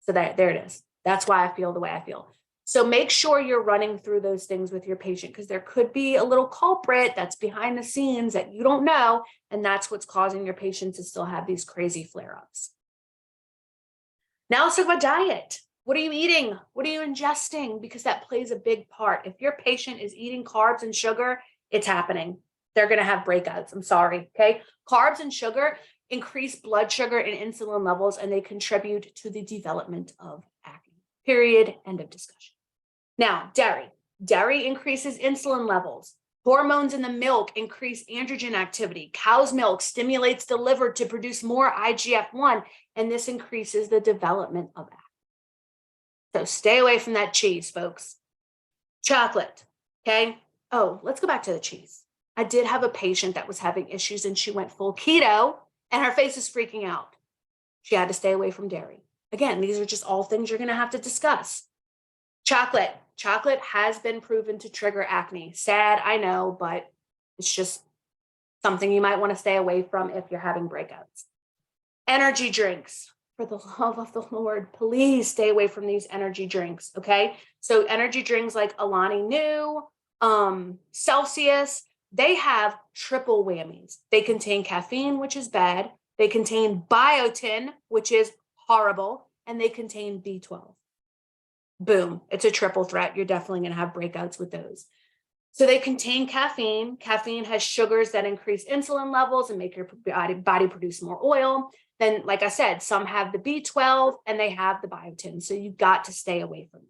So there it is. That's why I feel the way I feel. So make sure you're running through those things with your patient because there could be a little culprit that's behind the scenes that you don't know. And that's what's causing your patient to still have these crazy flare-ups. Now let's talk about diet. What are you eating? What are you ingesting? Because that plays a big part. If your patient is eating carbs and sugar, it's happening. They're going to have breakouts. I'm sorry. Okay. Carbs and sugar increase blood sugar and insulin levels, and they contribute to the development of acne. Period. End of discussion. Now, dairy. Dairy increases insulin levels. Hormones in the milk increase androgen activity. Cow's milk stimulates the liver to produce more IGF-1, and this increases the development of acne. So stay away from that cheese, folks. Chocolate, okay? Oh, let's go back to the cheese. I did have a patient that was having issues, and she went full keto, and her face is freaking out. She had to stay away from dairy. Again, these are just all things you're going to have to discuss. Chocolate. Chocolate has been proven to trigger acne. Sad, I know, but it's just something you might want to stay away from if you're having breakouts. Energy drinks. For the love of the Lord, please stay away from these energy drinks, okay? So energy drinks like Alani Nu, Celsius, they have triple whammies. They contain caffeine, which is bad. They contain biotin, which is horrible. And they contain B12. Boom, it's a triple threat. You're definitely going to have breakouts with those. So they contain caffeine. Caffeine has sugars that increase insulin levels and make your body produce more oil. Then, like I said, some have the B12 and they have the biotin. So you've got to stay away from it.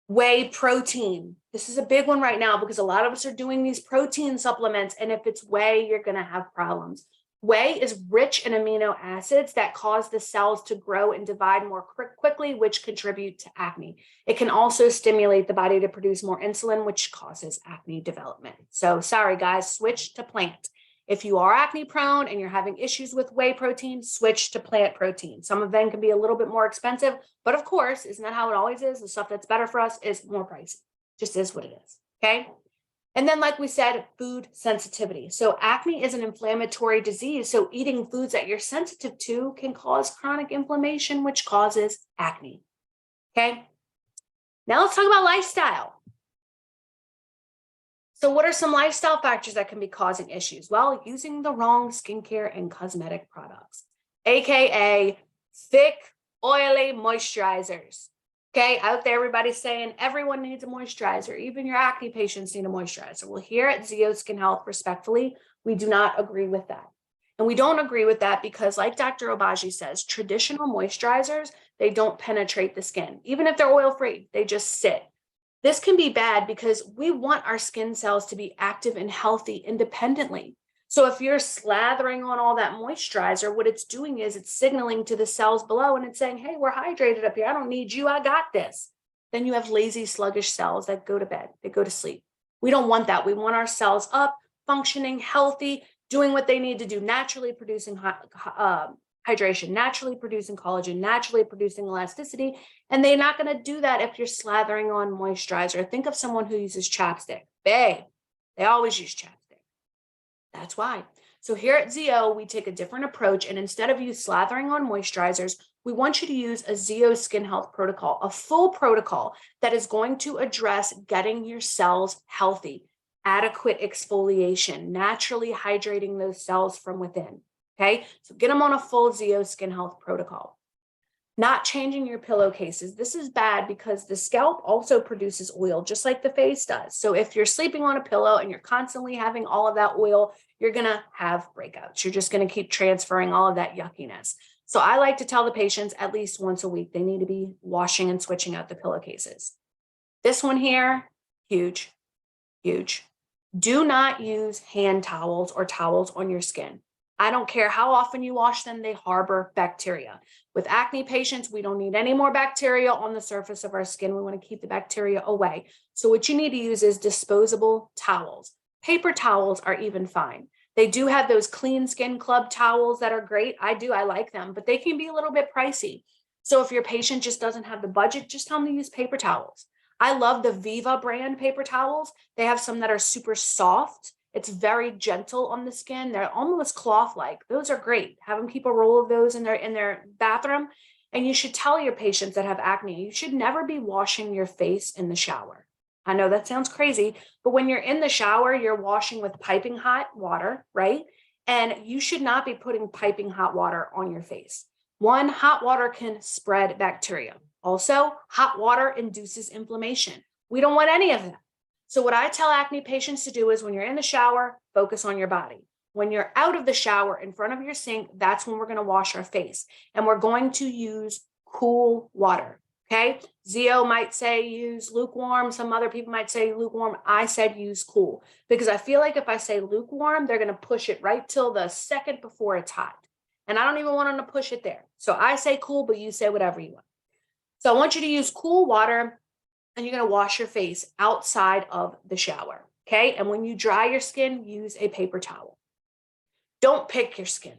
Whey protein. This is a big one right now because a lot of us are doing these protein supplements. And if it's whey, you're going to have problems. Whey is rich in amino acids that cause the cells to grow and divide more quickly, which contribute to acne. It can also stimulate the body to produce more insulin, which causes acne development. So sorry, guys, switch to plant. If you are acne prone and you're having issues with whey protein, switch to plant protein. Some of them can be a little bit more expensive, but of course, isn't that how it always is? The stuff that's better for us is more pricey. Just is what it is, okay? And then, like we said, food sensitivity. So acne is an inflammatory disease. So eating foods that you're sensitive to can cause chronic inflammation, which causes acne. Okay. Now let's talk about lifestyle. So what are some lifestyle factors that can be causing issues? Well, using the wrong skincare and cosmetic products, AKA thick, oily moisturizers. Okay, out there, everybody's saying everyone needs a moisturizer. Even your acne patients need a moisturizer. Well, here at Zeo Skin Health, respectfully, we do not agree with that. And we don't agree with that because, like Dr. Obagi says, traditional moisturizers, they don't penetrate the skin. Even if they're oil-free, they just sit. This can be bad because we want our skin cells to be active and healthy independently. So if you're slathering on all that moisturizer, what it's doing is it's signaling to the cells below and it's saying, hey, we're hydrated up here. I don't need you. I got this. Then you have lazy, sluggish cells that go to bed, they go to sleep. We don't want that. We want our cells up, functioning, healthy, doing what they need to do, naturally producing hydration, naturally producing collagen, naturally producing elasticity. And they're not going to do that if you're slathering on moisturizer. Think of someone who uses chapstick. Babe, they always use chapstick. That's why. So here at ZO, we take a different approach. And instead of you slathering on moisturizers, we want you to use a ZO skin health protocol, a full protocol that is going to address getting your cells healthy, adequate exfoliation, naturally hydrating those cells from within. Okay, so get them on a full ZO skin health protocol. Not changing your pillowcases. This is bad because the scalp also produces oil, just like the face does. So if you're sleeping on a pillow and you're constantly having all of that oil, you're going to have breakouts. You're just going to keep transferring all of that yuckiness. So I like to tell the patients at least once a week, they need to be washing and switching out the pillowcases. This one here, huge, huge. Do not use hand towels or towels on your skin. I don't care how often you wash them, they harbor bacteria. With acne patients, we don't need any more bacteria on the surface of our skin. We want to keep the bacteria away. So what you need to use is disposable towels. Paper towels are even fine. They do have those Clean Skin Club towels that are great. I like them, but they can be a little bit pricey. So if your patient just doesn't have the budget, just tell them to use paper towels. I love the Viva brand paper towels. They have some that are super soft. It's very gentle on the skin. They're almost cloth-like. Those are great. Have them keep a roll of those in their bathroom. And you should tell your patients that have acne, you should never be washing your face in the shower. I know that sounds crazy, but when you're in the shower, you're washing with piping hot water, right? And you should not be putting piping hot water on your face. One, hot water can spread bacteria. Also, hot water induces inflammation. We don't want any of that. So what I tell acne patients to do is when you're in the shower, focus on your body. When you're out of the shower in front of your sink, that's when we're going to wash our face. And we're going to use cool water. Okay. ZO might say use lukewarm. Some other people might say lukewarm. I said use cool because I feel like if I say lukewarm, they're going to push it right till the second before it's hot. And I don't even want them to push it there. So I say cool, but you say whatever you want. So I want you to use cool water. And you're going to wash your face outside of the shower, okay? And when you dry your skin, use a paper towel. Don't pick your skin,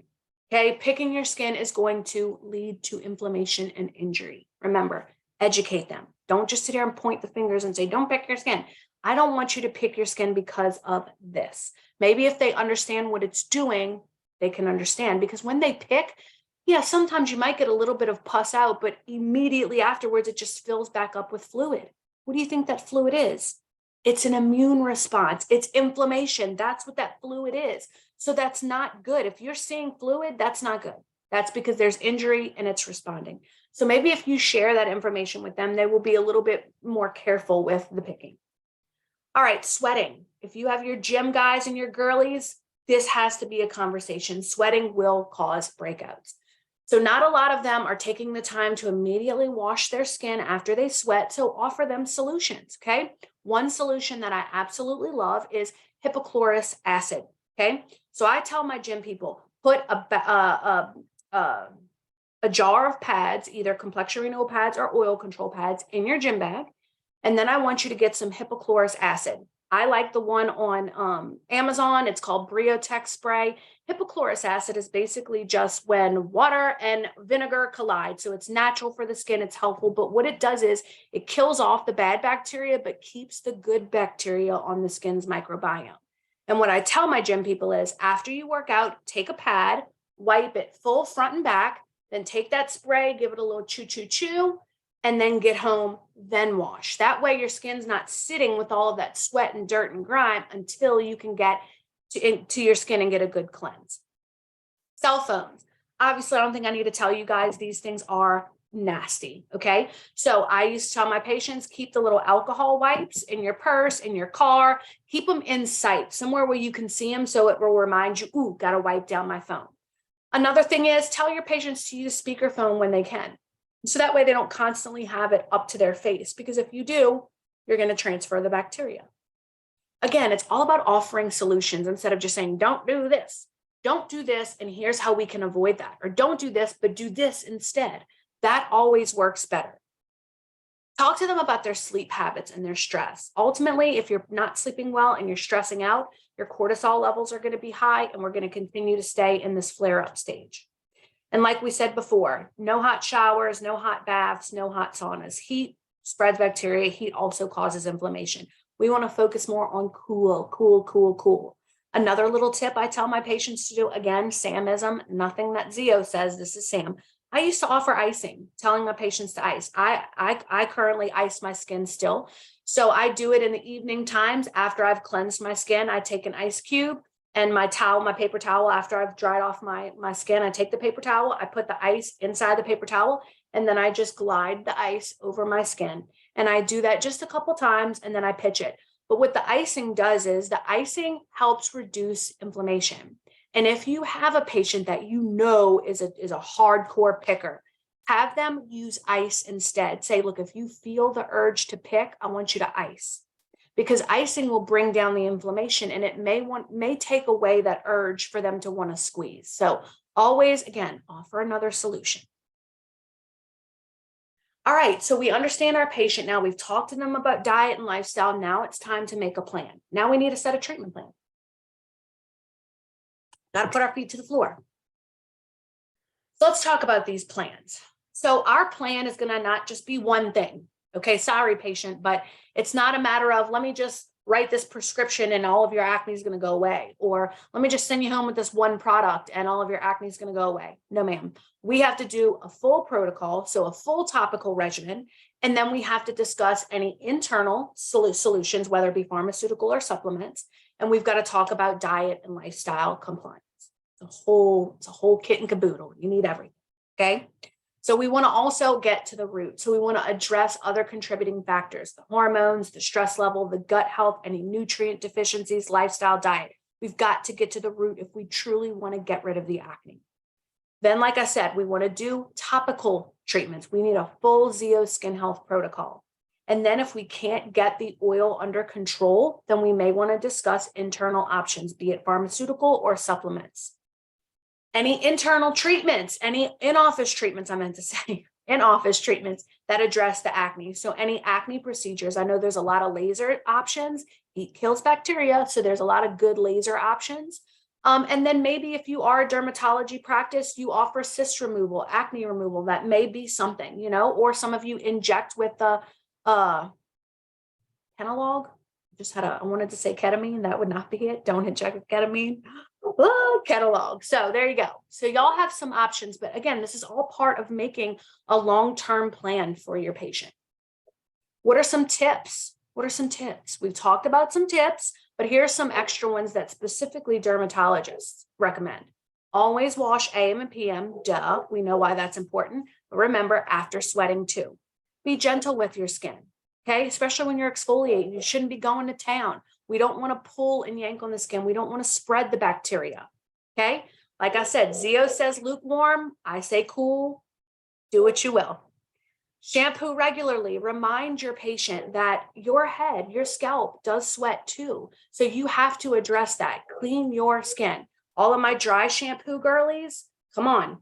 okay? Picking your skin is going to lead to inflammation and injury. Remember, educate them. Don't just sit here and point the fingers and say, don't pick your skin. I don't want you to pick your skin because of this. Maybe if they understand what it's doing, they can understand. Because when they pick, yeah, sometimes you might get a little bit of pus out, but immediately afterwards, it just fills back up with fluid. What do you think that fluid is? It's an immune response. It's inflammation. That's what that fluid is. So that's not good. If you're seeing fluid, that's not good. That's because there's injury and it's responding. So maybe if you share that information with them, they will be a little bit more careful with the picking. All right, sweating. If you have your gym guys and your girlies, this has to be a conversation. Sweating will cause breakouts. So not a lot of them are taking the time to immediately wash their skin after they sweat. So offer them solutions, okay? One solution that I absolutely love is hypochlorous acid, okay? So I tell my gym people, put a jar of pads, either complexion renewal pads or oil control pads in your gym bag. And then I want you to get some hypochlorous acid. I like the one on Amazon. It's called Briotech spray. Hypochlorous acid is basically just when water and vinegar collide. So it's natural for the skin. It's helpful. But what it does is it kills off the bad bacteria, but keeps the good bacteria on the skin's microbiome. And what I tell my gym people is after you work out, take a pad, wipe it full front and back, then take that spray, give it a little chew, chew, chew, and then get home, then wash. That way your skin's not sitting with all of that sweat and dirt and grime until you can get to your skin and get a good cleanse. Cell phones. Obviously, I don't think I need to tell you guys these things are nasty, okay? So I used to tell my patients, keep the little alcohol wipes in your purse, in your car, keep them in sight, somewhere where you can see them so it will remind you, ooh, gotta wipe down my phone. Another thing is tell your patients to use speakerphone when they can. So that way they don't constantly have it up to their face. Because if you do, you're going to transfer the bacteria. Again, it's all about offering solutions instead of just saying, don't do this, and here's how we can avoid that. Or don't do this, but do this instead. That always works better. Talk to them about their sleep habits and their stress. Ultimately, if you're not sleeping well and you're stressing out, your cortisol levels are going to be high, and we're going to continue to stay in this flare-up stage. And like we said before, no hot showers, no hot baths, no hot saunas. Heat spreads bacteria. Heat also causes inflammation. We want to focus more on cool. Another little tip I tell my patients to do, again, Samism, nothing that Zio says, this is Sam. I used to offer icing, telling my patients to ice. I currently ice my skin still. So I do it in the evening times after I've cleansed my skin. I take an ice cube and my towel, my paper towel, after I've dried off my skin, I take the paper towel, I put the ice inside the paper towel, and then I just glide the ice over my skin. And I do that just a couple times, and then I pitch it. But what the icing does is the icing helps reduce inflammation. And if you have a patient that you know is a hardcore picker, have them use ice instead. Say, look, if you feel the urge to pick, I want you to ice. Because icing will bring down the inflammation, and it may take away that urge for them to want to squeeze. So always, again, offer another solution. All right, so we understand our patient now. We've talked to them about diet and lifestyle. Now it's time to make a plan. Now we need to set a treatment plan. Got to put our feet to the floor. So let's talk about these plans. So our plan is going to not just be one thing. Okay, sorry, patient, but it's not a matter of, let me just write this prescription and all of your acne is going to go away. Or let me just send you home with this one product and all of your acne is going to go away. No, ma'am. We have to do a full protocol, so a full topical regimen, and then we have to discuss any internal solutions, whether it be pharmaceutical or supplements, and we've got to talk about diet and lifestyle compliance. It's a whole kit and caboodle. You need everything, okay? So we want to also get to the root. So we want to address other contributing factors, the hormones, the stress level, the gut health, any nutrient deficiencies, lifestyle, diet. We've got to get to the root if we truly want to get rid of the acne. Then, like I said, we want to do topical treatments. We need a full Zio skin health protocol. And then if we can't get the oil under control, then we may want to discuss internal options, be it pharmaceutical or supplements. Any internal treatments, any in-office treatments, in-office treatments that address the acne. So any acne procedures, I know there's a lot of laser options. Heat kills bacteria, so there's a lot of good laser options. And then maybe if you are a dermatology practice, you offer cyst removal, acne removal. That may be something, or some of you inject with the Kenalog. I wanted to say ketamine. That would not be it. Don't inject with ketamine. Catalog. So there you go. So y'all have some options, but again, this is all part of making a long-term plan for your patient. What are some tips? We've talked about some tips, but here's some extra ones that specifically dermatologists recommend. Always wash AM and PM. Duh. We know why that's important. But remember, after sweating too. Be gentle with your skin. Okay, especially when you're exfoliating, you shouldn't be going to town. We don't want to pull and yank on the skin. We don't want to spread the bacteria. Okay, like I said, Zio says lukewarm. I say cool. Do what you will. Shampoo regularly. Remind your patient that your head, your scalp does sweat too. So you have to address that. Clean your skin. All of my dry shampoo girlies, come on.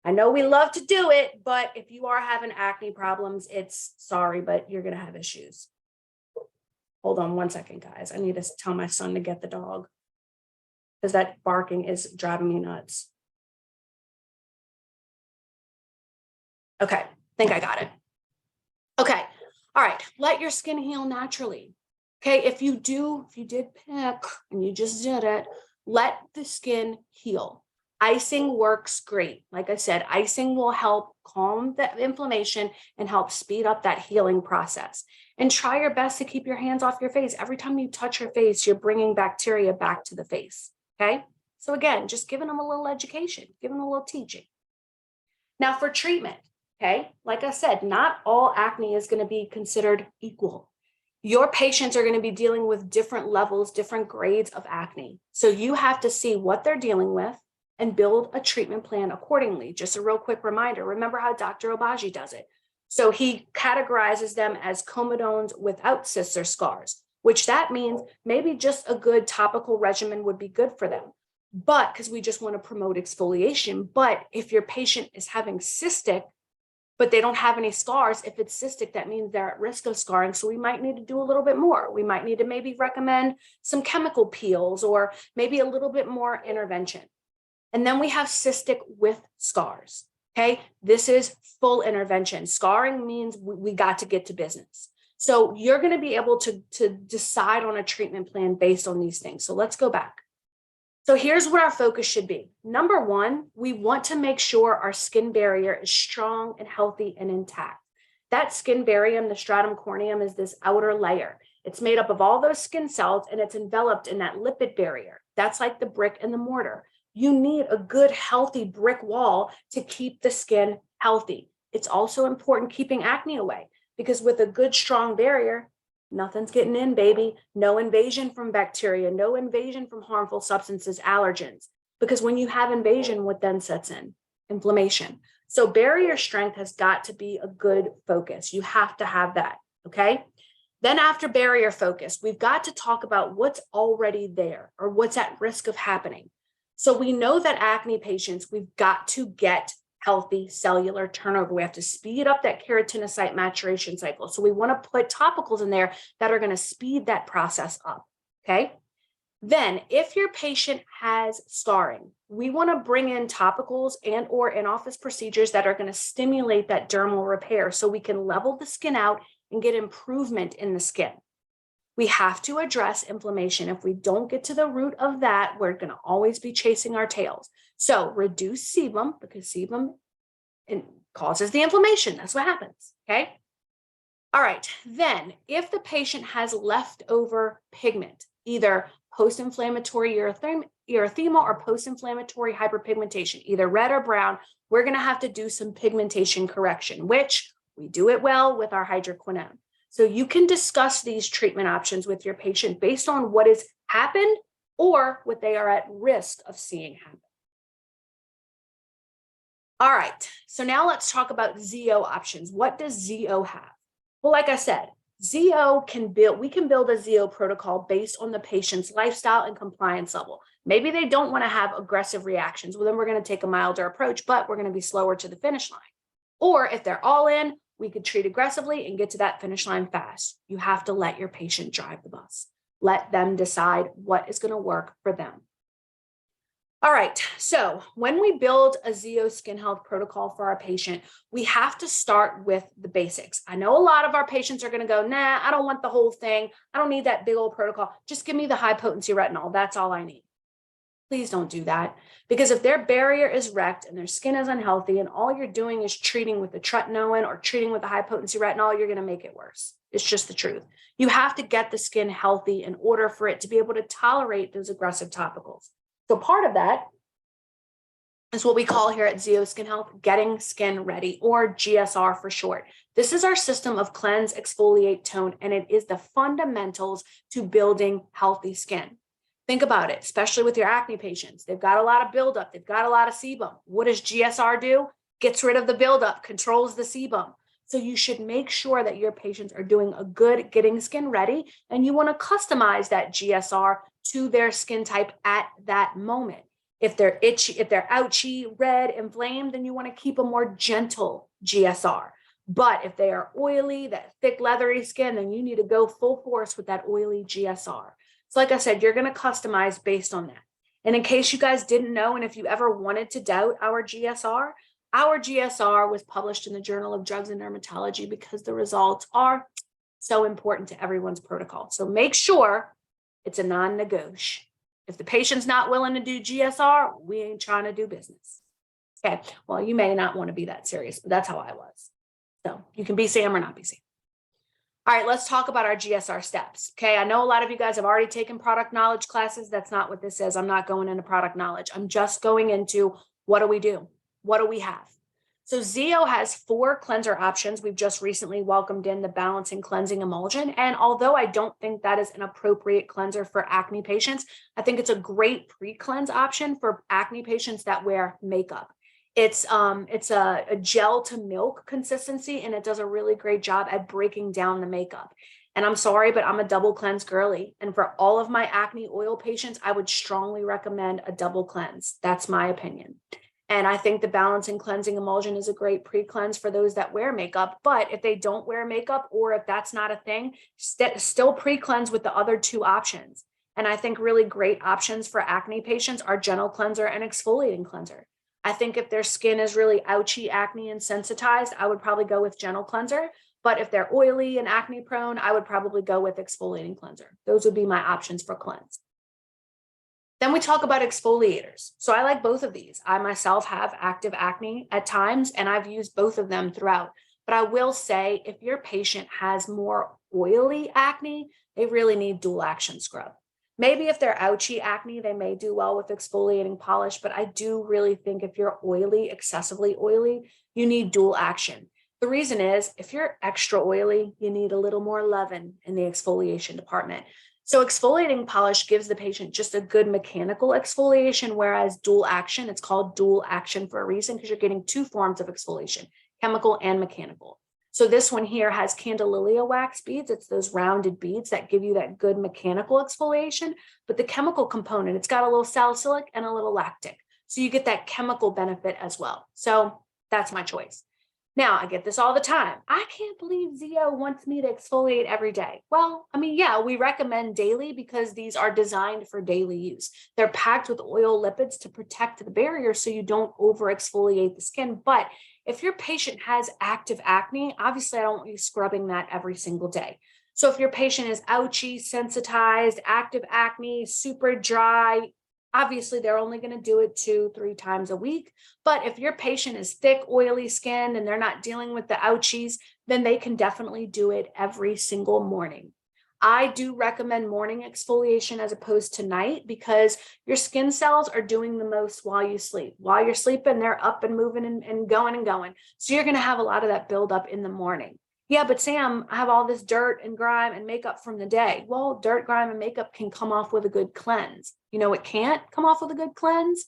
I know we love to do it, but if you are having acne problems, it's sorry, but you're going to have issues. Hold on one second, guys. I need to tell my son to get the dog because that barking is driving me nuts. Okay, I think I got it. Okay, all right. Let your skin heal naturally. Okay, if you did pick and you just did it, let the skin heal. Icing works great. Like I said, icing will help calm the inflammation and help speed up that healing process. And try your best to keep your hands off your face. Every time you touch your face, you're bringing bacteria back to the face. Okay. So again, just giving them a little education, giving them a little teaching. Now for treatment. Okay. Like I said, not all acne is going to be considered equal. Your patients are going to be dealing with different levels, different grades of acne. So you have to see what they're dealing with and build a treatment plan accordingly. Just a real quick reminder, remember how Dr. Obagi does it. So he categorizes them as comedones without cysts or scars, which that means maybe just a good topical regimen would be good for them. But because we just want to promote exfoliation. But if your patient is having cystic, but they don't have any scars, if it's cystic, that means they're at risk of scarring. So we might need to do a little bit more. We might need to maybe recommend some chemical peels or maybe a little bit more intervention. And then we have cystic with scars. Okay, this is full intervention. Scarring means we got to get to business. So you're going to be able to decide on a treatment plan based on these things. So let's go back. So here's what our focus should be. Number one, we want to make sure our skin barrier is strong and healthy and intact. That skin barium, the stratum corneum, is this outer layer. It's made up of all those skin cells and it's enveloped in that lipid barrier. That's like the brick and the mortar. You need a good, healthy brick wall to keep the skin healthy. It's also important keeping acne away because with a good, strong barrier, nothing's getting in, baby. No invasion from bacteria, no invasion from harmful substances, allergens. Because when you have invasion, what then sets in? Inflammation. So barrier strength has got to be a good focus. You have to have that, okay? Then after barrier focus, we've got to talk about what's already there or what's at risk of happening. So we know that acne patients, we've got to get healthy cellular turnover. We have to speed up that keratinocyte maturation cycle. So we want to put topicals in there that are going to speed that process up, okay? Then if your patient has scarring, we want to bring in topicals and or in-office procedures that are going to stimulate that dermal repair so we can level the skin out and get improvement in the skin. We have to address inflammation. If we don't get to the root of that, we're going to always be chasing our tails. So reduce sebum because sebum causes the inflammation. That's what happens, okay? All right, then if the patient has leftover pigment, either post-inflammatory erythema or post-inflammatory hyperpigmentation, either red or brown, we're going to have to do some pigmentation correction, which we do it well with our hydroquinone. So you can discuss these treatment options with your patient based on what has happened or what they are at risk of seeing happen. All right, so now let's talk about ZO options. What does ZO have? Well, like I said, we can build a ZO protocol based on the patient's lifestyle and compliance level. Maybe they don't want to have aggressive reactions. Well, then we're going to take a milder approach, but we're going to be slower to the finish line. Or if they're all in, we could treat aggressively and get to that finish line fast. You have to let your patient drive the bus. Let them decide what is going to work for them. All right, so when we build a ZO skin health protocol for our patient, we have to start with the basics. I know a lot of our patients are going to go, nah, I don't want the whole thing. I don't need that big old protocol. Just give me the high potency retinol. That's all I need. Please don't do that, because if their barrier is wrecked and their skin is unhealthy and all you're doing is treating with the tretinoin or treating with the high potency retinol, you're going to make it worse. It's just the truth. You have to get the skin healthy in order for it to be able to tolerate those aggressive topicals. So part of that is what we call here at ZO Skin Health, getting skin ready, or GSR for short. This is our system of cleanse, exfoliate, tone, and it is the fundamentals to building healthy skin. Think about it, especially with your acne patients. They've got a lot of buildup. They've got a lot of sebum. What does GSR do? Gets rid of the buildup, controls the sebum. So you should make sure that your patients are doing a good getting skin ready, and you want to customize that GSR to their skin type at that moment. If they're itchy, if they're ouchy, red, inflamed, then you want to keep a more gentle GSR. But if they are oily, that thick, leathery skin, then you need to go full force with that oily GSR. So like I said, you're going to customize based on that. And in case you guys didn't know, and if you ever wanted to doubt our GSR was published in the Journal of Drugs and Dermatology because the results are so important to everyone's protocol. So make sure it's a non-negotiable. If the patient's not willing to do GSR, we ain't trying to do business. Okay, well, you may not want to be that serious, but that's how I was. So you can be Sam or not be Sam. All right, let's talk about our GSR steps. Okay, I know a lot of you guys have already taken product knowledge classes. That's not what this is. I'm not going into product knowledge. I'm just going into what do we do? What do we have? So ZO has 4 cleanser options. We've just recently welcomed in the Balancing Cleansing Emulsion. And although I don't think that is an appropriate cleanser for acne patients, I think it's a great pre-cleanse option for acne patients that wear makeup. It's a gel to milk consistency, and it does a really great job at breaking down the makeup. And I'm sorry, but I'm a double cleanse girly. And for all of my acne oil patients, I would strongly recommend a double cleanse. That's my opinion. And I think the balancing cleansing emulsion is a great pre-cleanse for those that wear makeup. But if they don't wear makeup, or if that's not a thing, still pre-cleanse with the other two options. And I think really great options for acne patients are gentle cleanser and exfoliating cleanser. I think if their skin is really ouchy, acne, and sensitized, I would probably go with gentle cleanser. But if they're oily and acne prone, I would probably go with exfoliating cleanser. Those would be my options for cleanse. Then we talk about exfoliators. So I like both of these. I myself have active acne at times, and I've used both of them throughout. But I will say, if your patient has more oily acne, they really need dual action scrub. Maybe if they're ouchy acne, they may do well with exfoliating polish, but I do really think if you're oily, excessively oily, you need dual action. The reason is, if you're extra oily, you need a little more leaven in the exfoliation department. So exfoliating polish gives the patient just a good mechanical exfoliation, whereas dual action, it's called dual action for a reason, because you're getting two forms of exfoliation, chemical and mechanical. So this one here has Candelilla wax beads. It's those rounded beads that give you that good mechanical exfoliation, but the chemical component, it's got a little salicylic and a little lactic. So you get that chemical benefit as well. So that's my choice. Now, I get this all the time. I can't believe Zio wants me to exfoliate every day. Well, I mean, yeah, we recommend daily because these are designed for daily use. They're packed with oil lipids to protect the barrier so you don't over exfoliate the skin. But if your patient has active acne, obviously I don't want you scrubbing that every single day. So if your patient is ouchy, sensitized, active acne, super dry, obviously they're only going to do it 2-3 times a week. But if your patient is thick, oily skin and they're not dealing with the ouchies, then they can definitely do it every single morning. I do recommend morning exfoliation as opposed to night, because your skin cells are doing the most while you sleep. While you're sleeping, they're up and moving and going and going. So you're going to have a lot of that buildup in the morning. Yeah, but Sam, I have all this dirt and grime and makeup from the day. Well, dirt, grime, and makeup can come off with a good cleanse. You know, it can't come off with a good cleanse.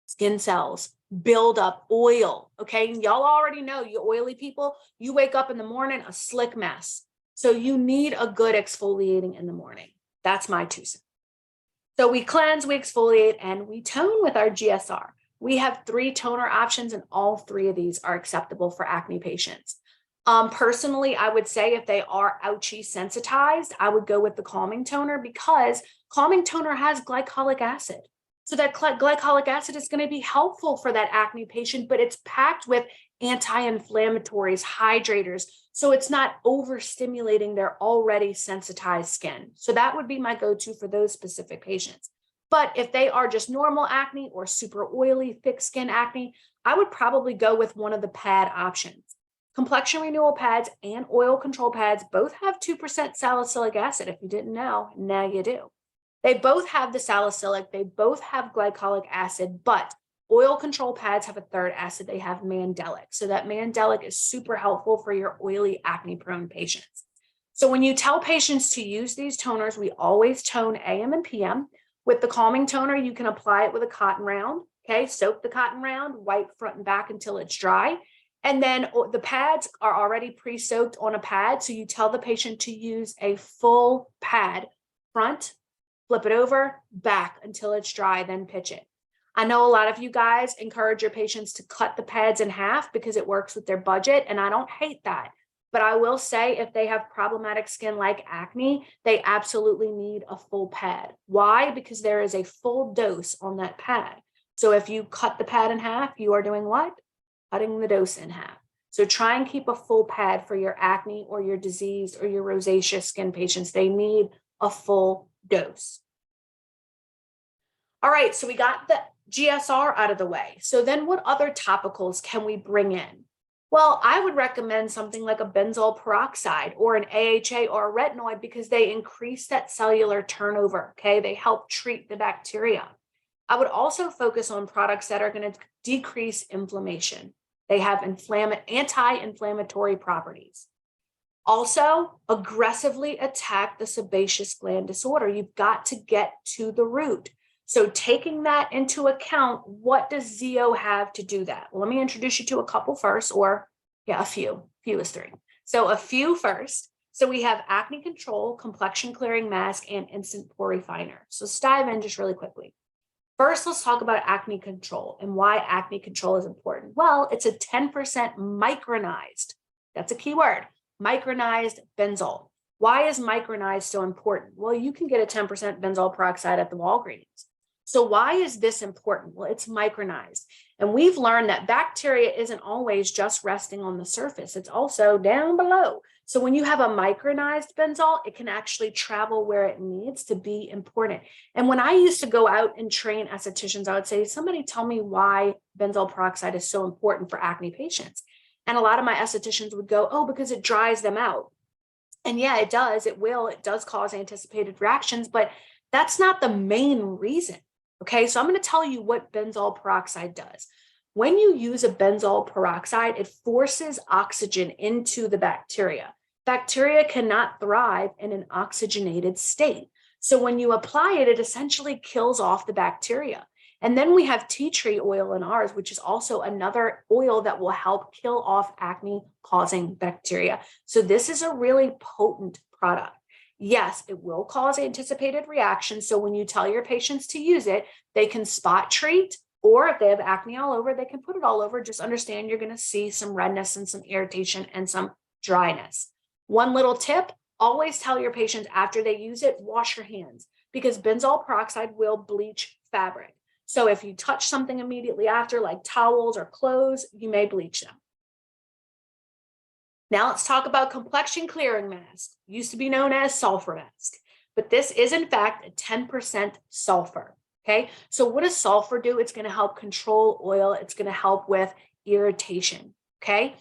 Skin cells build up oil. Okay. And y'all already know, you oily people, you wake up in the morning a slick mess. So you need a good exfoliating in the morning. That's my 2 cents. So we cleanse, we exfoliate, and we tone with our GSR. We have 3 toner options, and all 3 of these are acceptable for acne patients. Personally, I would say if they are ouchy sensitized, I would go with the calming toner, because calming toner has glycolic acid. So that glycolic acid is going to be helpful for that acne patient, but it's packed with anti-inflammatories, hydrators. So it's not overstimulating their already sensitized skin. So that would be my go-to for those specific patients. But if they are just normal acne or super oily, thick skin acne, I would probably go with one of the pad options. Complexion renewal pads and oil control pads both have 2% salicylic acid. If you didn't know, now you do. They both have the salicylic, they both have glycolic acid, but oil control pads have a third acid. They have mandelic. So that mandelic is super helpful for your oily, acne-prone patients. So when you tell patients to use these toners, we always tone AM and PM. With the calming toner, you can apply it with a cotton round. Okay, soak the cotton round, wipe front and back until it's dry. And then the pads are already pre-soaked on a pad. So you tell the patient to use a full pad, front, flip it over, back until it's dry, then pitch it. I know a lot of you guys encourage your patients to cut the pads in half because it works with their budget, and I don't hate that. But I will say, if they have problematic skin like acne, they absolutely need a full pad. Why? Because there is a full dose on that pad. So if you cut the pad in half, you are doing what? Cutting the dose in half. So try and keep a full pad for your acne or your disease or your rosacea skin patients. They need a full dose. All right, so we got the GSR out of the way. So then what other topicals can we bring in? Well, I would recommend something like a benzoyl peroxide or an AHA or a retinoid, because they increase that cellular turnover, okay? They help treat the bacteria. I would also focus on products that are going to decrease inflammation. They have anti-inflammatory properties. Also, aggressively attack the sebaceous gland disorder. You've got to get to the root. So taking that into account, what does ZO have to do that? Well, let me introduce you to a couple first, or yeah, a few. Few is 3. So a few first. So we have acne control, complexion clearing mask, and instant pore refiner. So let's dive in just really quickly. First, let's talk about acne control and why acne control is important. Well, it's a 10% micronized, that's a key word, micronized benzol. Why is micronized so important? Well, you can get a 10% benzoyl peroxide at the Walgreens. So why is this important? Well, it's micronized. And we've learned that bacteria isn't always just resting on the surface. It's also down below. So when you have a micronized benzol, it can actually travel where it needs to be important. And when I used to go out and train estheticians, I would say, somebody tell me why benzoyl peroxide is so important for acne patients. And a lot of my estheticians would go, oh, because it dries them out. And yeah, it does. It does cause anticipated reactions, but that's not the main reason. Okay, so I'm going to tell you what benzoyl peroxide does. When you use a benzoyl peroxide, it forces oxygen into the bacteria. Bacteria cannot thrive in an oxygenated state. So when you apply it, it essentially kills off the bacteria. And then we have tea tree oil in ours, which is also another oil that will help kill off acne-causing bacteria. So this is a really potent product. Yes, it will cause anticipated reactions. So when you tell your patients to use it, they can spot treat, or if they have acne all over, they can put it all over. Just understand you're going to see some redness and some irritation and some dryness. One little tip, always tell your patients after they use it, wash your hands, because benzoyl peroxide will bleach fabric. So if you touch something immediately after, like towels or clothes, you may bleach them. Now let's talk about complexion clearing mask, used to be known as sulfur mask, but this is in fact a 10% sulfur. Okay, so what does sulfur do? It's going to help control oil. It's going to help with irritation. Okay,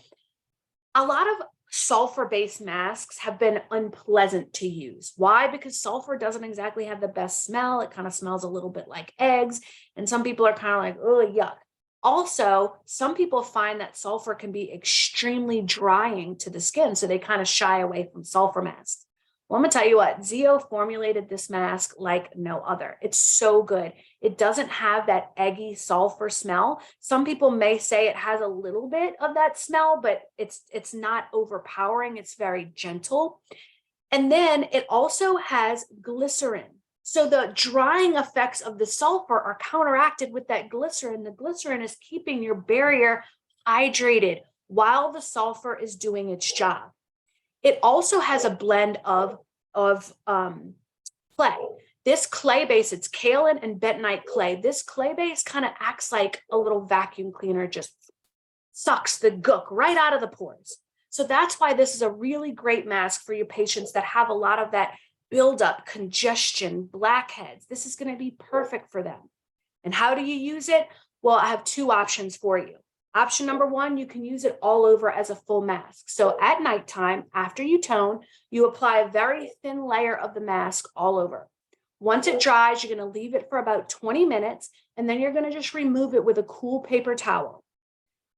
a lot of sulfur-based masks have been unpleasant to use. Why? Because sulfur doesn't exactly have the best smell. It kind of smells a little bit like eggs, and some people are kind of like, oh, yuck. Also, some people find that sulfur can be extremely drying to the skin, so they kind of shy away from sulfur masks. Well, I'm gonna tell you what, ZO formulated this mask like no other. It's so good. It doesn't have that eggy sulfur smell. Some people may say it has a little bit of that smell, but it's not overpowering. It's very gentle. And then it also has glycerin. So the drying effects of the sulfur are counteracted with that glycerin. The glycerin is keeping your barrier hydrated while the sulfur is doing its job. It also has a blend of clay. This clay base, it's kaolin and bentonite clay. This clay base kind of acts like a little vacuum cleaner, just sucks the gook right out of the pores. So that's why this is a really great mask for your patients that have a lot of that buildup, congestion, blackheads. This is going to be perfect for them. And how do you use it? Well, I have 2 options for you. Option number 1, you can use it all over as a full mask. So at nighttime, after you tone, you apply a very thin layer of the mask all over. Once it dries, you're going to leave it for about 20 minutes, and then you're going to just remove it with a cool paper towel.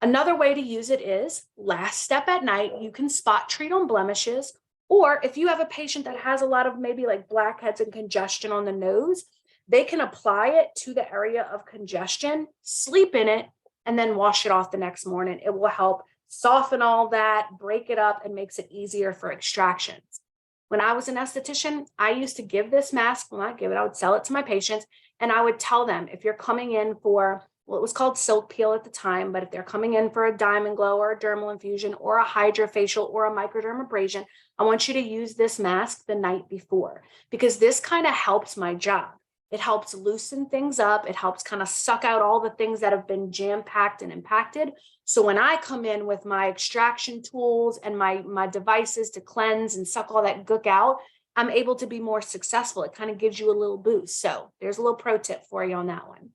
Another way to use it is, last step at night, you can spot treat on blemishes, or if you have a patient that has a lot of maybe like blackheads and congestion on the nose, they can apply it to the area of congestion, sleep in it, and then wash it off the next morning. It will help soften all that, break it up, and makes it easier for extractions. When I was an esthetician, I used to give this mask, well, not give it, I would sell it to my patients, and I would tell them, if you're coming in for, well, it was called silk peel at the time, but if they're coming in for a diamond glow or a dermal infusion or a hydrofacial or a microdermabrasion, I want you to use this mask the night before, because this kind of helps my job. It helps loosen things up. It helps kind of suck out all the things that have been jam-packed and impacted. So when I come in with my extraction tools and my devices to cleanse and suck all that gook out, I'm able to be more successful. It kind of gives you a little boost. So there's a little pro tip for you on that one.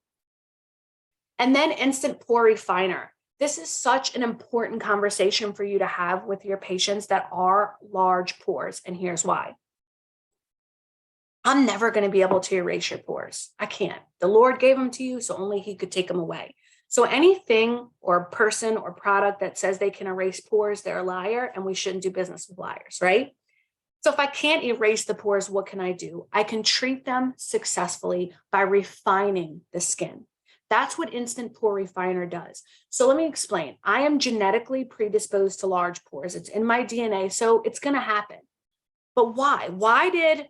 And then instant pore refiner. This is such an important conversation for you to have with your patients that are large pores. And here's why. I'm never going to be able to erase your pores. I can't. The Lord gave them to you, so only He could take them away. So anything or person or product that says they can erase pores, they're a liar, and we shouldn't do business with liars, right? So if I can't erase the pores, what can I do? I can treat them successfully by refining the skin. That's what Instant Pore Refiner does. So let me explain. I am genetically predisposed to large pores. It's in my DNA, so it's going to happen. But why? Why did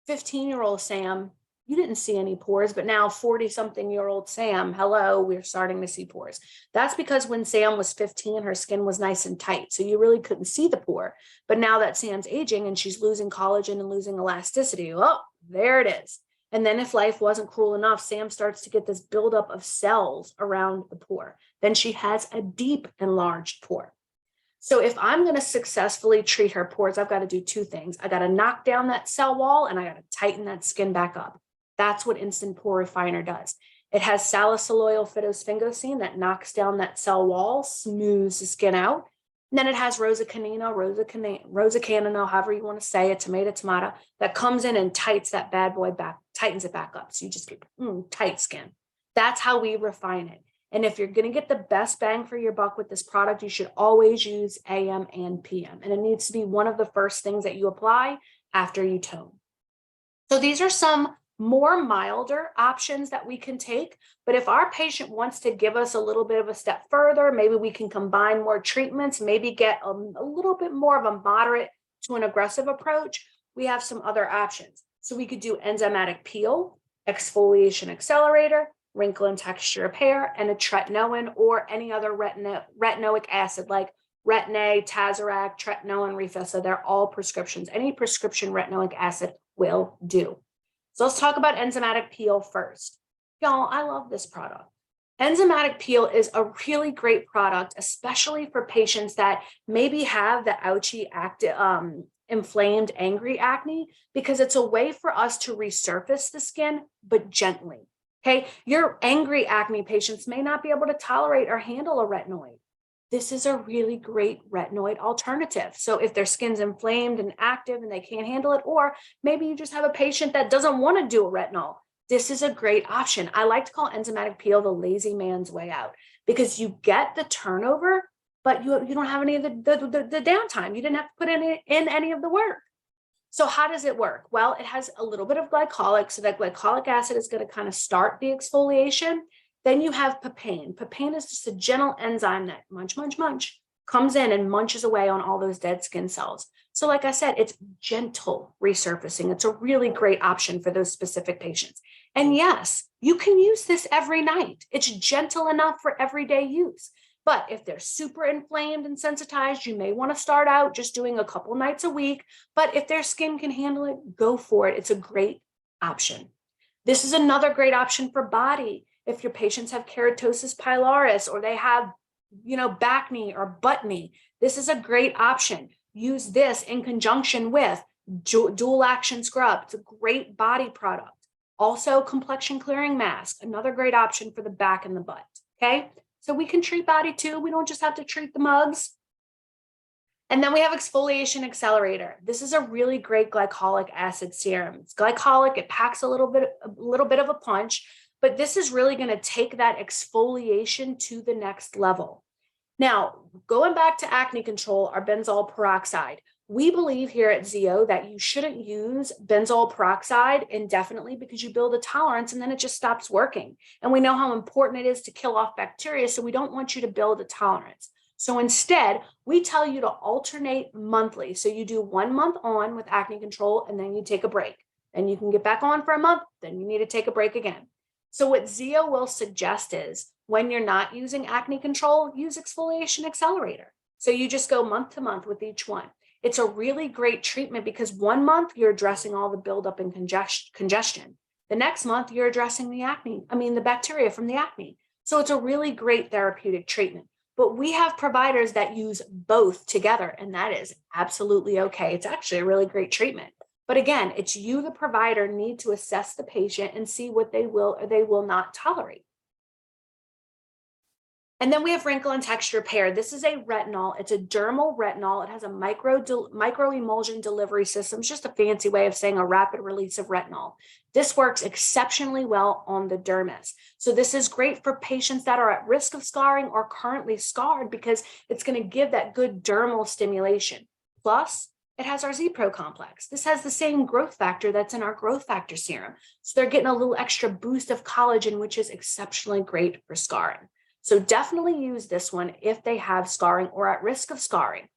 15-year-old Sam, you didn't see any pores, but now 40-something-year-old Sam, hello, we're starting to see pores. That's because when Sam was 15, her skin was nice and tight, so you really couldn't see the pore. But now that Sam's aging and she's losing collagen and losing elasticity, oh, there it is. And then if life wasn't cruel enough, Sam starts to get this buildup of cells around the pore. Then she has a deep enlarged pore. So if I'm going to successfully treat her pores, I've got to do two things. I got to knock down that cell wall and I got to tighten that skin back up. That's what Instant Pore Refiner does. It has salicylosyl phytosphingosine that knocks down that cell wall, smooths the skin out. And then it has rosacanino, however you want to say it, tomato, that comes in and tightens that bad boy back, tightens it back up. So you just get tight skin. That's how we refine it. And if you're going to get the best bang for your buck with this product, you should always use AM and PM. And it needs to be one of the first things that you apply after you tone. So these are some more milder options that we can take. But if our patient wants to give us a little bit of a step further, maybe we can combine more treatments, maybe get a little bit more of a moderate to an aggressive approach. We have some other options. So we could do enzymatic peel, exfoliation accelerator, wrinkle and texture repair, and a tretinoin or any other retinoic acid like Retin-A, Tazorac, tretinoin, Refessa. They're all prescriptions. Any prescription retinoic acid will do. So let's talk about enzymatic peel first. Y'all, I love this product. Enzymatic peel is a really great product, especially for patients that maybe have the ouchy, inflamed, angry acne, because it's a way for us to resurface the skin, but gently. Okay, your angry acne patients may not be able to tolerate or handle a retinoid. This is a really great retinoid alternative. So if their skin's inflamed and active and they can't handle it, or maybe you just have a patient that doesn't want to do a retinol, this is a great option. I like to call enzymatic peel the lazy man's way out, because you get the turnover, but you don't have any of the downtime. You didn't have to put in any of the work. So how does it work? Well, it has a little bit of glycolic. So that glycolic acid is going to kind of start the exfoliation. Then you have papain. Papain is just a gentle enzyme that munch, comes in and munches away on all those dead skin cells. So like I said, it's gentle resurfacing. It's a really great option for those specific patients. And yes, you can use this every night. It's gentle enough for everyday use. But if they're super inflamed and sensitized, you may want to start out just doing a couple nights a week. But if their skin can handle it, go for it. It's a great option. This is another great option for body. If your patients have keratosis pilaris or they have, back knee or butt knee, this is a great option. Use this in conjunction with dual action scrub. It's a great body product. Also, complexion clearing mask, another great option for the back and the butt. Okay. So we can treat body too. We don't just have to treat the mugs. And then we have exfoliation accelerator. This is a really great glycolic acid serum. It's glycolic. It packs a little bit of a punch, but this is really going to take that exfoliation to the next level. Now, going back to acne control, our benzoyl peroxide. We believe here at ZO that you shouldn't use benzoyl peroxide indefinitely because you build a tolerance and then it just stops working. And we know how important it is to kill off bacteria, so we don't want you to build a tolerance. So instead, we tell you to alternate monthly. So you do 1 month on with acne control and then you take a break. Then you can get back on for a month, then you need to take a break again. So what ZO will suggest is when you're not using acne control, use exfoliation accelerator. So you just go month to month with each one. It's a really great treatment because 1 month you're addressing all the buildup and congestion. The next month you're addressing the bacteria from the acne. So it's a really great therapeutic treatment. But we have providers that use both together, and that is absolutely okay. It's actually a really great treatment. But again, it's you, the provider, need to assess the patient and see what they will or they will not tolerate. And then we have wrinkle and texture repair. This is a retinol. It's a dermal retinol. It has a micro emulsion delivery system. It's just a fancy way of saying a rapid release of retinol. This works exceptionally well on the dermis. So this is great for patients that are at risk of scarring or currently scarred because it's going to give that good dermal stimulation. Plus, it has our Z Pro complex. This has the same growth factor that's in our growth factor serum. So they're getting a little extra boost of collagen, which is exceptionally great for scarring. So definitely use this one if they have scarring or at risk of scarring,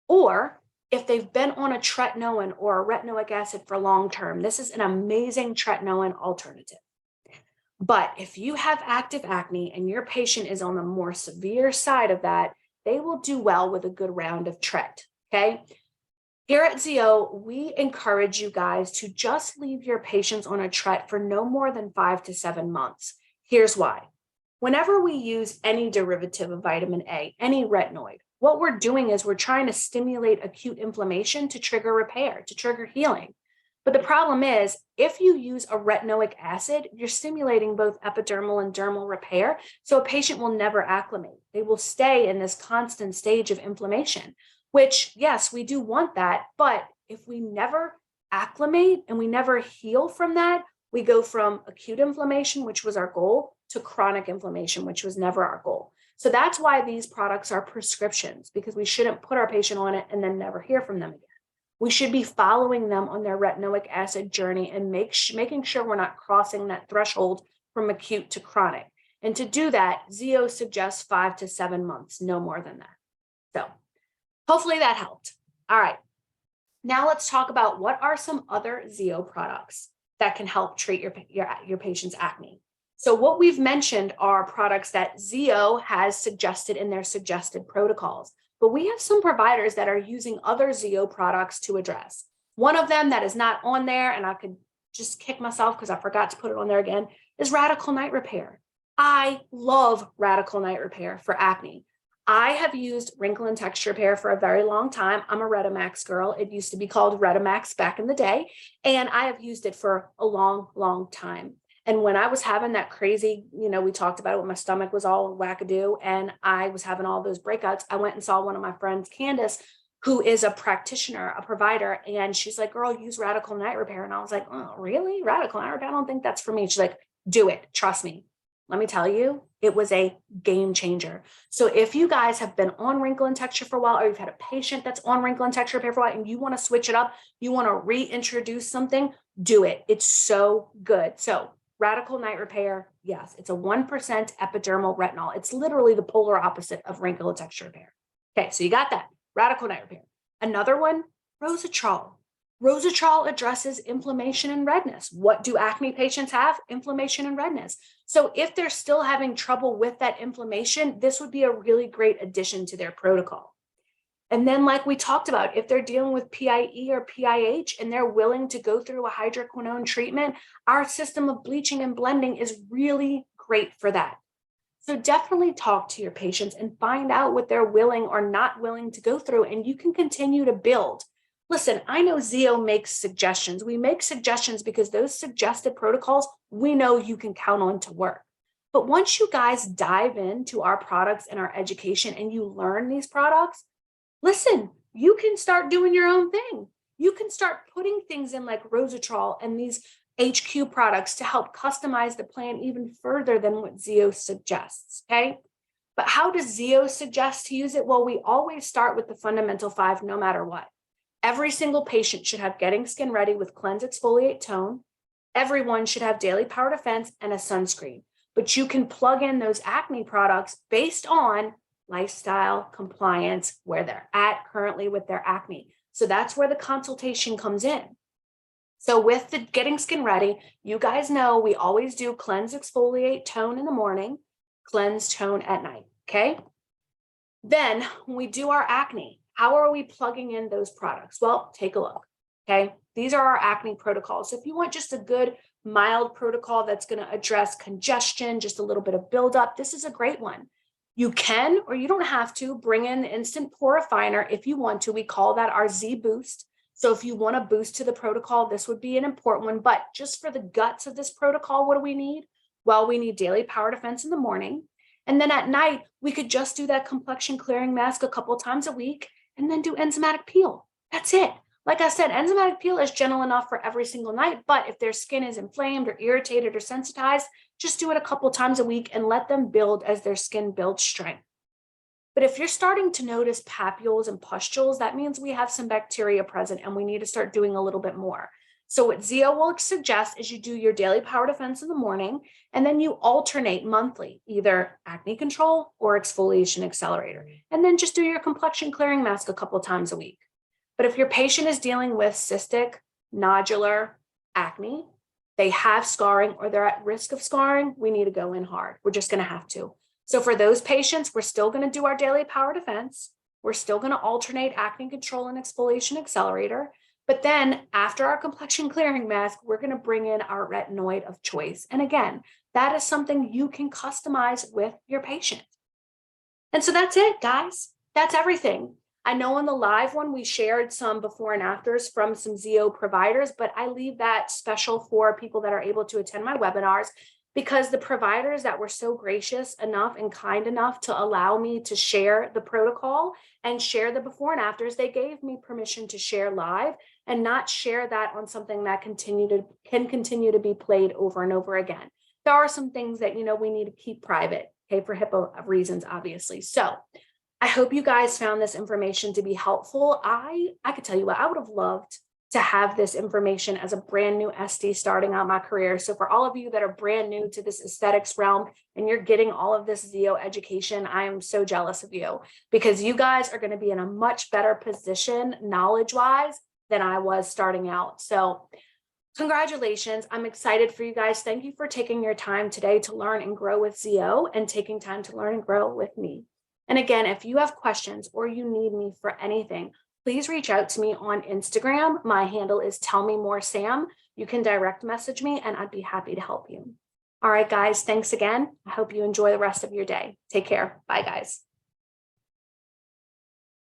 or if they've been on a tretinoin or a retinoic acid for long term. This is an amazing tretinoin alternative. But if you have active acne and your patient is on the more severe side of that, they will do well with a good round of tret. Okay. Here at ZO, we encourage you guys to just leave your patients on a tret for no more than 5 to 7 months. Here's why. Whenever we use any derivative of vitamin A, any retinoid, what we're doing is we're trying to stimulate acute inflammation to trigger repair, to trigger healing. But the problem is, if you use a retinoic acid, you're stimulating both epidermal and dermal repair, so a patient will never acclimate. They will stay in this constant stage of inflammation, which, yes, we do want that, but if we never acclimate and we never heal from that, we go from acute inflammation, which was our goal, to chronic inflammation, which was never our goal. So that's why these products are prescriptions, because we shouldn't put our patient on it and then never hear from them again. We should be following them on their retinoic acid journey and making sure we're not crossing that threshold from acute to chronic. And to do that, ZO suggests 5 to 7 months, no more than that. So hopefully that helped. All right. Now let's talk about what are some other ZO products that can help treat your patient's acne. So what we've mentioned are products that ZO has suggested in their suggested protocols, but we have some providers that are using other ZO products to address. One of them that is not on there, and I could just kick myself because I forgot to put it on there again, is Radical Night Repair. I love Radical Night Repair for acne. I have used Wrinkle and Texture Repair for a very long time. I'm a Retamax girl. It used to be called Retamax back in the day, and I have used it for a long, long time. And when I was having that crazy, we talked about it when my stomach was all wackadoo and I was having all those breakouts, I went and saw one of my friends, Candace, who is a practitioner, a provider. And she's like, girl, use Radical Night Repair. And I was like, oh, really? Radical Night Repair? I don't think that's for me. She's like, do it. Trust me. Let me tell you, it was a game changer. So if you guys have been on Wrinkle and Texture for a while, or you've had a patient that's on Wrinkle and Texture Repair for a while, and you want to switch it up, you want to reintroduce something, do it. It's so good. So Radical Night Repair, yes, it's a 1% epidermal retinol. It's literally the polar opposite of Wrinkle and Texture Repair. Okay, so you got that. Radical Night Repair. Another one, Rosatrol. Rosatrol addresses inflammation and redness. What do acne patients have? Inflammation and redness. So if they're still having trouble with that inflammation, this would be a really great addition to their protocol. And then, like we talked about, if they're dealing with PIE or PIH and they're willing to go through a hydroquinone treatment, our system of bleaching and blending is really great for that. So definitely talk to your patients and find out what they're willing or not willing to go through, and you can continue to build. Listen, I know ZO makes suggestions. We make suggestions because those suggested protocols, we know you can count on to work. But once you guys dive into our products and our education and you learn these products, listen, you can start doing your own thing. You can start putting things in like Rosatrol and these HQ products to help customize the plan even further than what ZO suggests, okay? But how does ZO suggest to use it? Well, we always start with the fundamental 5 no matter what. Every single patient should have Getting Skin Ready with Cleanse, Exfoliate, Tone. Everyone should have Daily Power Defense and a sunscreen. But you can plug in those acne products based on lifestyle, compliance, where they're at currently with their acne. So that's where the consultation comes in. So with the Getting Skin Ready, you guys know we always do Cleanse, Exfoliate, Tone in the morning, Cleanse, Tone at night, okay? Then when we do our acne, how are we plugging in those products? Well, take a look, okay? These are our acne protocols. So if you want just a good mild protocol that's going to address congestion, just a little bit of buildup, this is a great one. You can, or you don't have to, bring in the Instant Pore Refiner if you want to. We call that our Z Boost. So if you want a boost to the protocol, this would be an important one. But just for the guts of this protocol, what do we need? Well, we need Daily Power Defense in the morning. And then at night, we could just do that complexion clearing mask a couple of times a week and then do enzymatic peel. That's it. Like I said, enzymatic peel is gentle enough for every single night, but if their skin is inflamed or irritated or sensitized, just do it a couple times a week and let them build as their skin builds strength. But if you're starting to notice papules and pustules, that means we have some bacteria present and we need to start doing a little bit more. So what Zio will suggest is you do your daily power defense in the morning, and then you alternate monthly, either acne control or exfoliation accelerator, and then just do your complexion clearing mask a couple of times a week. But if your patient is dealing with cystic, nodular acne, they have scarring or they're at risk of scarring, we need to go in hard. We're just going to have to. So for those patients, we're still going to do our daily power defense. We're still going to alternate acne control and exfoliation accelerator. But then after our complexion clearing mask, we're going to bring in our retinoid of choice. And again, that is something you can customize with your patient. And so that's it, guys. That's everything. I know on the live one, we shared some before and afters from some Zio providers, but I leave that special for people that are able to attend my webinars, because the providers that were so gracious enough and kind enough to allow me to share the protocol and share the before and afters, they gave me permission to share live and not share that on something that can continue to be played over and over again. There are some things that, we need to keep private, okay, for HIPAA reasons, obviously. So I hope you guys found this information to be helpful. I could tell you what, I would have loved to have this information as a brand new SD starting out my career. So for all of you that are brand new to this aesthetics realm and you're getting all of this Zio education, I am so jealous of you, because you guys are going to be in a much better position knowledge-wise than I was starting out. So congratulations. I'm excited for you guys. Thank you for taking your time today to learn and grow with Zio and taking time to learn and grow with me. And again, if you have questions or you need me for anything, please reach out to me on Instagram. My handle is Tell Me More Sam. You can direct message me and I'd be happy to help you. All right, guys, thanks again. I hope you enjoy the rest of your day. Take care. Bye, guys.